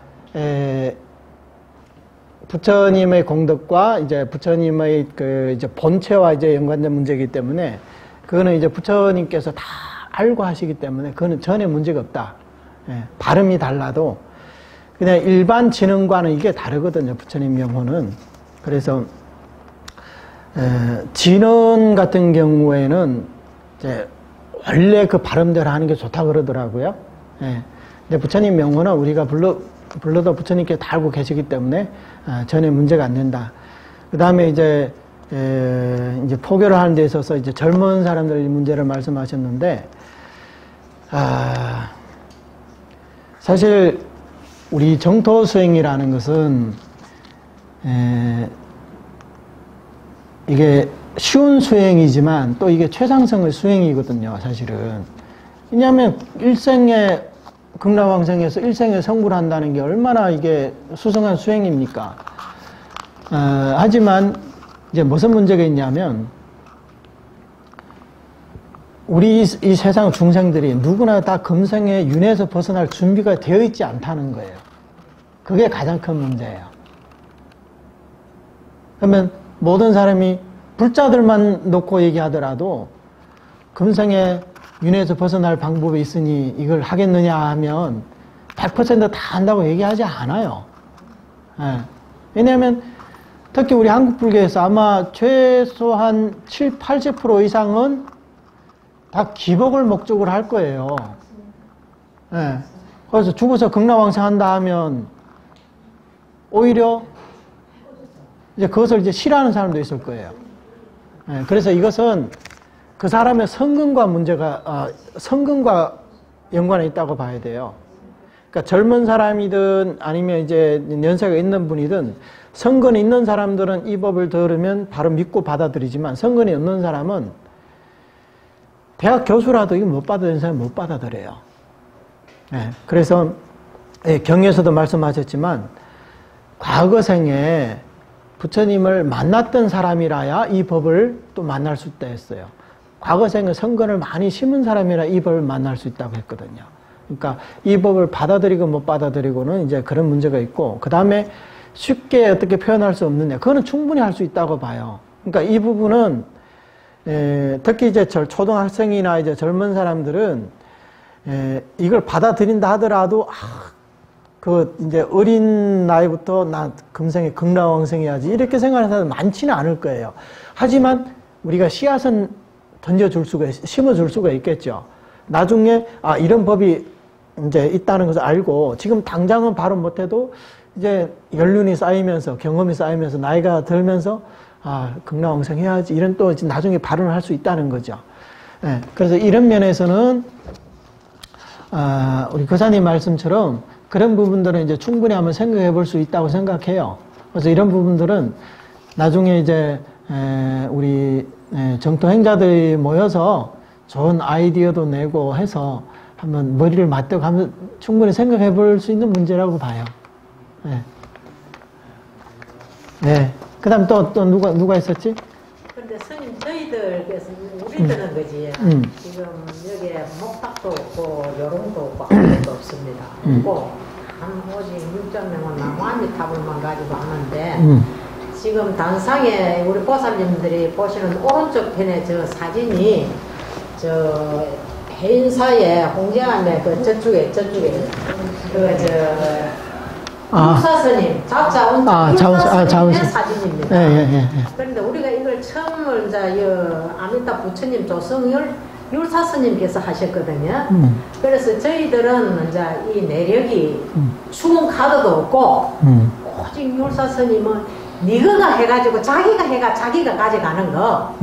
부처님의 공덕과 이제 부처님의 그 이제 본체와 이제 연관된 문제이기 때문에 그거는 이제 부처님께서 다 알고 하시기 때문에 그거는 전혀 문제가 없다. 예. 발음이 달라도 그냥 일반 진흥과는 이게 다르거든요. 부처님 명호는. 그래서 진언 같은 경우에는 이제 원래 그 발음대로 하는 게 좋다 그러더라고요. 예. 근데 부처님 명호는 우리가 불러도 부처님께 다 알고 계시기 때문에 전혀 문제가 안 된다. 그 다음에 이제 이제 포교를 하는 데 있어서 이제 젊은 사람들 문제를 말씀하셨는데, 사실 우리 정토 수행이라는 것은 이게 쉬운 수행이지만 또 이게 최상승의 수행이거든요, 사실은. 왜냐하면 일생에 극락왕생에서 일생에 성불을 한다는 게 얼마나 이게 수승한 수행입니까? 하지만 이제 무슨 문제가 있냐면, 우리 이 세상 중생들이 누구나 다 금생의 윤회에서 벗어날 준비가 되어 있지 않다는 거예요. 그게 가장 큰 문제예요. 그러면 모든 사람이 불자들만 놓고 얘기하더라도 금생에 윤회에서 벗어날 방법이 있으니 이걸 하겠느냐 하면 100% 다 한다고 얘기하지 않아요. 왜냐하면 특히 우리 한국 불교에서 아마 최소한 7, 80% 이상은 다 기복을 목적으로 할 거예요. 그래서 죽어서 극락왕생한다 하면 오히려 이제 그것을 이제 싫어하는 사람도 있을 거예요. 그래서 이것은 그 사람의 성근과 연관이 있다고 봐야 돼요. 그러니까 젊은 사람이든 아니면 이제 연세가 있는 분이든 성근이 있는 사람들은 이 법을 들으면 바로 믿고 받아들이지만 성근이 없는 사람은 대학 교수라도 이거 못 받아들이는 사람은 못 받아들여요. 그래서 경에서도 말씀하셨지만 과거 생에 부처님을 만났던 사람이라야 이 법을 또 만날 수 있다 했어요. 과거 생에 성근을 많이 심은 사람이라 이 법을 만날 수 있다고 했거든요. 그러니까 이 법을 받아들이고 못 받아들이고는 이제 그런 문제가 있고, 그 다음에 쉽게 어떻게 표현할 수 없느냐, 그거는 충분히 할 수 있다고 봐요. 그러니까 이 부분은 특히 이제 초등학생이나 이제 젊은 사람들은 이걸 받아들인다 하더라도 이제 어린 나이부터 나 금생에 극락왕생해야지 이렇게 생각하는 사람은 많지는 않을 거예요. 하지만 우리가 씨앗은 심어줄 수가 있겠죠. 나중에 이런 법이 이제 있다는 것을 알고 지금 당장은 바로 못해도 이제 연륜이 쌓이면서 경험이 쌓이면서 나이가 들면서 극락왕생 해야지 이런 또 나중에 발언을 할 수 있다는 거죠. 그래서 이런 면에서는 우리 교사님 말씀처럼 그런 부분들은 이제 충분히 한번 생각해 볼 수 있다고 생각해요. 그래서 이런 부분들은 나중에 이제 우리 정토 행자들이 모여서 좋은 아이디어도 내고 해서 한번 머리를 맞대고 하면 충분히 생각해 볼 수 있는 문제라고 봐요. 그 다음 또 누가 있었지? 근데 스님, 저희들께서 우리들은 그지. 지금 여기에 목탁도 없고, 요롱도 없고, 아무것도 없습니다. 없고, 한 오직 600명은 나무한지 탑을만 가지고 하는데, 지금 단상에 우리 보살님들이 보시는 오른쪽 편에 저 사진이, 저, 해인사에 홍제암에 저쪽에, 육사스님, 자운스님의 사진입니다. 그런데 우리가 이걸 처음을 아미타 부처님 조성율 율사스님께서 하셨거든요. 그래서 저희들은 이제 이 내력이 수공 카드도 없고, 오직 율사스님은 니거가 해가지고 자기가 가져가는 거,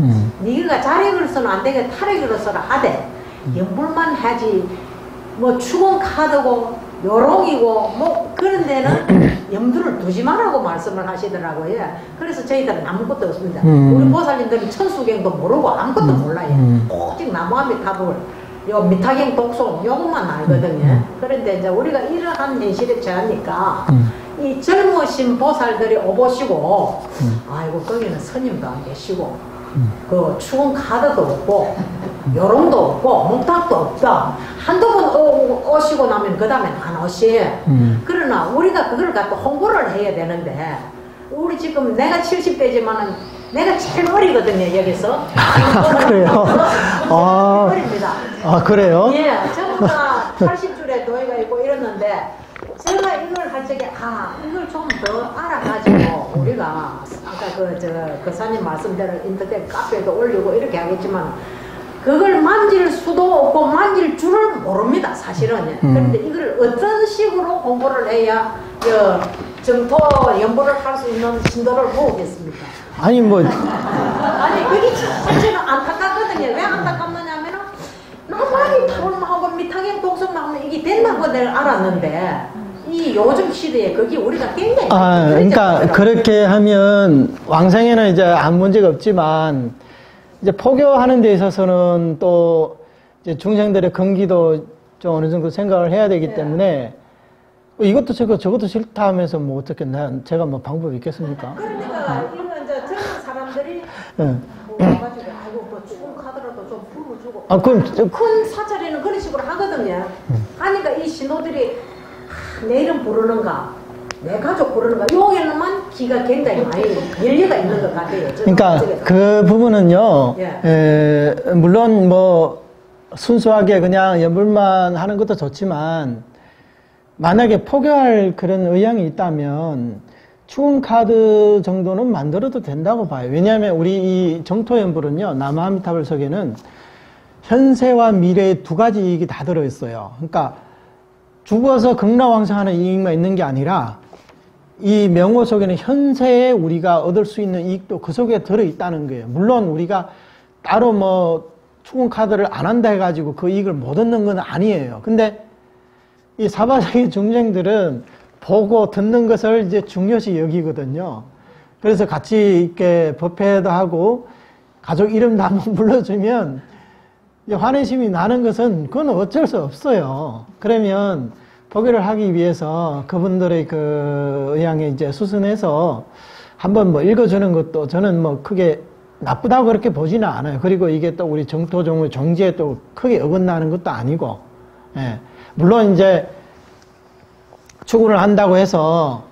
니거가 자력으로서는 안 되게 타력으로서는 하되, 연불만 하지, 뭐 추공 카드고, 요롱이고 뭐 그런 데는 염두를 두지 말라고 말씀을 하시더라고요. 그래서 저희들은 아무것도 없습니다. 우리 보살님들은 천수경도 모르고 아무것도 몰라요. 오직 나무아미타불, 요 미타경 독송 요것만 알거든요. 그런데 이제 우리가 이러한 현실에 처하니까 이 젊으신 보살들이 오보시고 아이고 거기는 스님도 안 계시고 그 추운 카드도 없고 요롱도 없고 목탁도 없다. 한두 번 오시고 나면 그 다음엔 안 오시. 그러나 우리가 그걸 갖고 홍보를 해야 되는데 우리 지금 내가 70대지만은 내가 제일 어리거든요 여기서. 그래요? 어립니다. 그래요? 예, 전부 다 80줄에 도의가 있고 이랬는데 제가 이걸 할 적에 이걸 좀 더 알아가지고 우리가 아까 그 사님 말씀대로 인터넷 카페에도 올리고 이렇게 하겠지만 그걸 만질 수도 없고 만질 줄을 모릅니다 사실은. 그런데 이걸 어떤 식으로 홍보를 해야 정토 연보를 할 수 있는 신도를 모으겠습니까? 아니 뭐 그게 저는 안타깝거든요. 왜 안타깝느냐면은 너무 많이 토론하고 미탕행 독성하면 이게 된다고 내가 알았는데 이 요즘 시대에 그게 우리가 굉장히 그러니까 그렇게 하면 왕생에는 이제 아무 문제가 없지만 이제 포교하는 데 있어서는 또 이제 중생들의 건기도 좀 어느 정도 생각을 해야 되기 때문에 이것도 싫고 저것도 싫다 하면서 뭐 어떻게 제가 뭐 방법이 있겠습니까? 그러니까 이런 이제 젊은 사람들이 와가지고 아이고 뭐 죽은 카드라도 좀 풀어주고 그럼 큰 사찰에는 그런 식으로 하거든요. 하니까 이 신호들이 내 이름 부르는가 내 가족 부르는가 요에만 귀가 굉장히 많이 열려가 있는 것 같아요. 그러니까 그 부분은요 물론 뭐 순수하게 그냥 연불만 하는 것도 좋지만 만약에 포교할 그런 의향이 있다면 추운 카드 정도는 만들어도 된다고 봐요. 왜냐하면 우리 이 정토연불은요 남아미타불석에는 현세와 미래의 두 가지 이익이 다 들어있어요. 그러니까 죽어서 극락왕생하는 이익만 있는 게 아니라 이 명호 속에는 현세에 우리가 얻을 수 있는 이익도 그 속에 들어있다는 거예요. 물론 우리가 따로 뭐 추운 카드를 안 한다 해가지고 그 이익을 못 얻는 건 아니에요. 근데 이 사바세계 중생들은 보고 듣는 것을 이제 중요시 여기거든요. 그래서 같이 이렇게 법회도 하고 가족 이름도 한번 불러주면 환희심이 나는 것은 그건 어쩔 수 없어요. 그러면 포교를 하기 위해서 그분들의 그 의향에 이제 수순해서 한번 뭐 읽어주는 것도 저는 뭐 크게 나쁘다고 그렇게 보지는 않아요. 그리고 이게 또 우리 정토종의 정지에 또 크게 어긋나는 것도 아니고, 예. 물론 이제 추구를 한다고 해서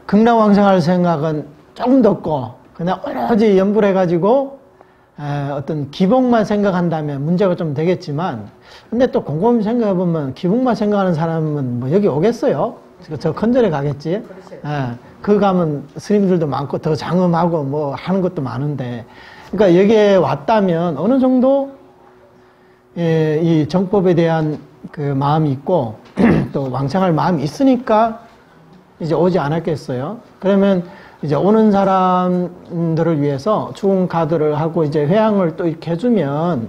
극락왕생할 생각은 조금 더 없고 그냥 오로지 연불해가지고 어떤 기복만 생각한다면 문제가 좀 되겠지만 근데 또 곰곰이 생각해보면 기복만 생각하는 사람은 뭐 여기 오겠어요? 저 컨절에 가겠지? 그 가면 스님들도 많고 더 장엄하고 뭐 하는 것도 많은데 그러니까 여기에 왔다면 어느 정도 이 정법에 대한 그 마음이 있고 또 왕생할 마음이 있으니까 이제 오지 않았겠어요. 그러면 이제 오는 사람들을 위해서 추운 카드를 하고 이제 회향을 또 이렇게 해주면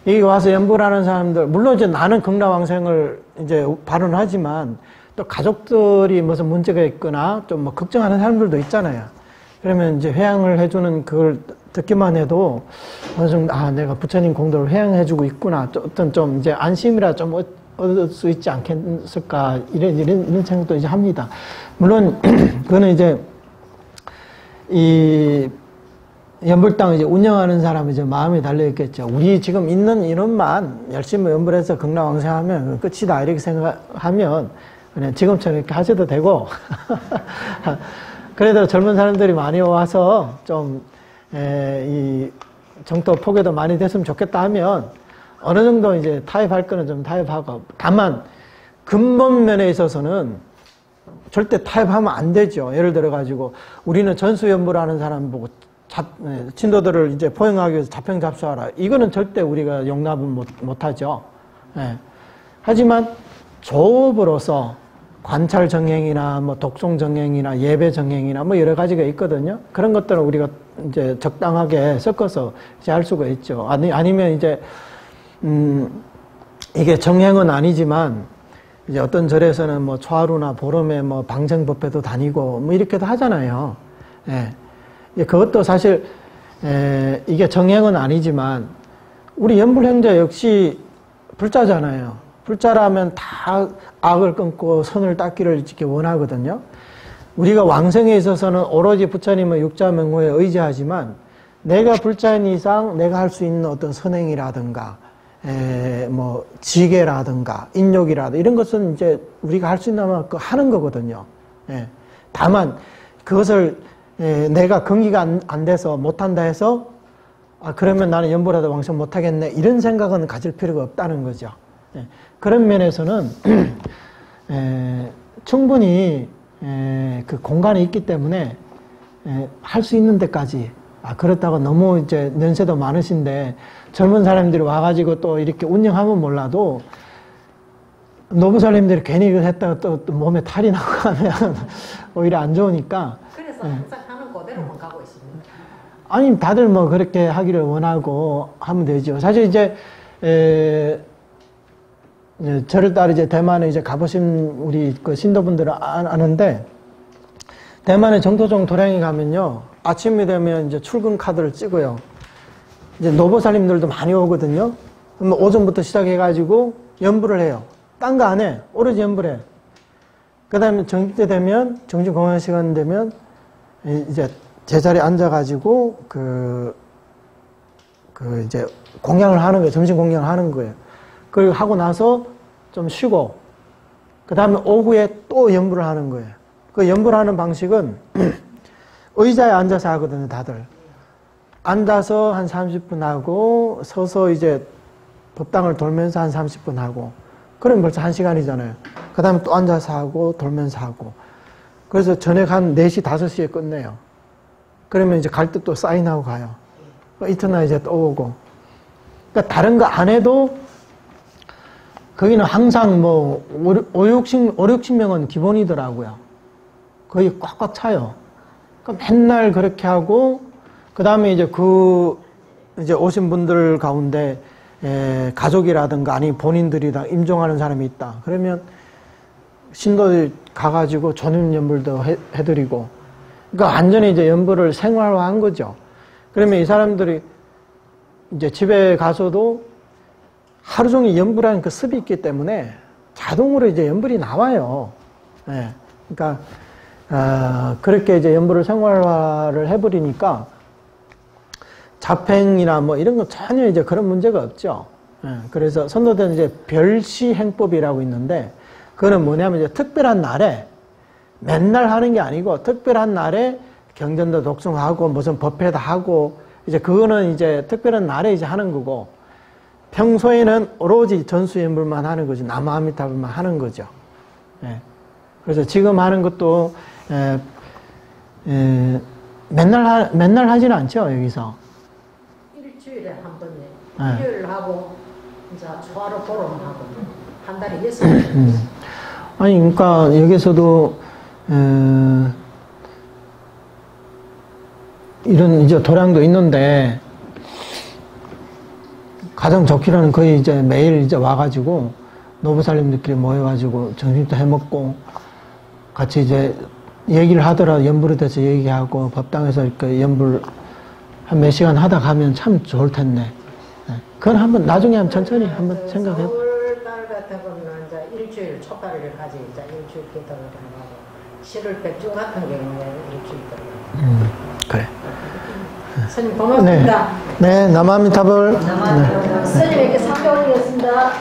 여기 와서 연불하는 사람들 물론 이제 나는 극락왕생을 이제 발언하지만 또 가족들이 무슨 문제가 있거나 좀 뭐 걱정하는 사람들도 있잖아요. 그러면 이제 회향을 해주는 그걸 듣기만 해도 어느 정도 내가 부처님 공덕을 회향해주고 있구나. 어떤 좀 이제 안심이라 좀 얻을 수 있지 않겠을까 이런 생각도 이제 합니다. 물론 그거는 이제 이 연불당 이제 운영하는 사람이 이제 마음이 달려 있겠죠. 우리 지금 있는 인원만 열심히 연불해서 극락왕생하면 끝이다 이렇게 생각하면 그냥 지금처럼 이렇게 하셔도 되고 그래도 젊은 사람들이 많이 와서 좀 이 정토 포교도 많이 됐으면 좋겠다 하면 어느 정도 이제 타협할 거는 좀 타협하고 다만 근본 면에 있어서는 절대 타협하면 안 되죠. 예를 들어 가지고 우리는 전수연불하는 사람 보고 친도들을 이제 포용하기 위해서 자평잡수하라. 이거는 절대 우리가 용납은 못하죠. 하지만 조업으로서 관찰 정행이나 뭐 독송 정행이나 예배 정행이나 뭐 여러 가지가 있거든요. 그런 것들은 우리가 이제 적당하게 섞어서 이제 할 수가 있죠. 아니면 이제 이게 정행은 아니지만 이제 어떤 절에서는 뭐 초하루나 보름에 뭐 방생법회도 다니고 뭐 이렇게도 하잖아요. 그것도 사실 이게 정행은 아니지만 우리 연불행자 역시 불자잖아요. 불자라면 다 악을 끊고 선을 닦기를 이렇게 원하거든요. 우리가 왕생에 있어서는 오로지 부처님의 육자명호에 의지하지만 내가 불자인 이상 내가 할 수 있는 어떤 선행이라든가 뭐 지계라든가 인욕이라든가 이런 것은 이제 우리가 할 수 있는 만큼 하는 거거든요. 다만 그것을 내가 경기가 안 돼서 못한다 해서 그러면 나는 연불하다 왕생 못하겠네 이런 생각은 가질 필요가 없다는 거죠. 그런 면에서는 충분히 그 공간이 있기 때문에 할 수 있는 데까지 그렇다고 너무 이제 연세도 많으신데 젊은 사람들이 와가지고 또 이렇게 운영하면 몰라도 노부살님들이 괜히 이거 했다가 또 몸에 탈이 나고 하면 오히려 안 좋으니까 그래서 항상 하는 그대로만 가고 있습니다. 아니, 다들 뭐 그렇게 하기를 원하고 하면 되죠. 사실 이제, 저를 따라 이제 대만에 이제 가보신 우리 그 신도분들은 아는데, 대만의 정토종 도량에 가면요, 아침이 되면 이제 출근 카드를 찍어요. 이제 노보살님들도 많이 오거든요. 그럼 오전부터 시작해가지고 연부를 해요. 딴 거 안 해. 오로지 연부를 해. 그 다음에 정기 되면, 정신 공연 시간 되면, 이제 제자리에 앉아가지고, 이제 공양을 하는 거예요. 점심 공양을 하는 거예요. 그걸 하고 나서 좀 쉬고, 그 다음에 오후에 또 연부를 하는 거예요. 그 연부를 하는 방식은 의자에 앉아서 하거든요, 다들. 앉아서 한 30분 하고, 서서 이제 법당을 돌면서 한 30분 하고, 그러면 벌써 1시간이잖아요. 그 다음에 또 앉아서 하고, 돌면서 하고. 그래서 저녁 한 4시, 5시에 끝내요. 그러면 이제 갈 때 또 사인하고 가요. 이튿날 이제 또 오고. 그러니까 다른 거 안 해도, 거기는 항상 뭐, 60명은 기본이더라고요. 거의 꽉꽉 차요. 그러니까 맨날 그렇게 하고, 그 다음에 이제 이제 오신 분들 가운데, 가족이라든가 아니 본인들이 다 임종하는 사람이 있다. 그러면 신도들 가가지고 전임 연불도 해드리고, 그러니까 완전히 이제 연불을 생활화한 거죠. 그러면 이 사람들이 이제 집에 가서도 하루 종일 연불하는 그 습이 있기 때문에 자동으로 이제 연불이 나와요. 예. 그러니까, 그렇게 이제 연불을 생활화를 해버리니까 잡행이나 뭐 이런 거 전혀 이제 그런 문제가 없죠. 예, 그래서 선도대는 이제 별시 행법이라고 있는데, 그거는 뭐냐면 이제 특별한 날에 맨날 하는 게 아니고 특별한 날에 경전도 독송하고 무슨 법회도 하고, 이제 그거는 이제 특별한 날에 이제 하는 거고, 평소에는 오로지 전수연불만 하는 거지, 남아미타불만 하는 거죠. 예. 그래서 지금 하는 것도 맨날 하지는 않죠, 여기서. 일주일에 한 번에 일요일 하고 이제 초하루 보름하고 한 달에 6번. 아니 그러니까 여기서도 이런 이제 도량도 있는데, 가장 좋기로는 거의 이제 매일 이제 와가지고 노부살님들끼리 모여가지고 점심도 해먹고 같이 이제 얘기를 하더라도 연불에 대해서 얘기하고 법당에서 이렇게 연불 한 몇 시간 하다 가면 참 좋을 텐데. 그건 한번 나중에 한번 천천히 한번 생각해. 4월달 같은 경우는 이제 일주일 초달일까지 이제 일주일 기도를 하고, 7월 백중 같은 경우에 일주일 기도. 그래. 스님 고맙습니다. 네, 남아미타불. 스님에게 상대 올리겠습니다.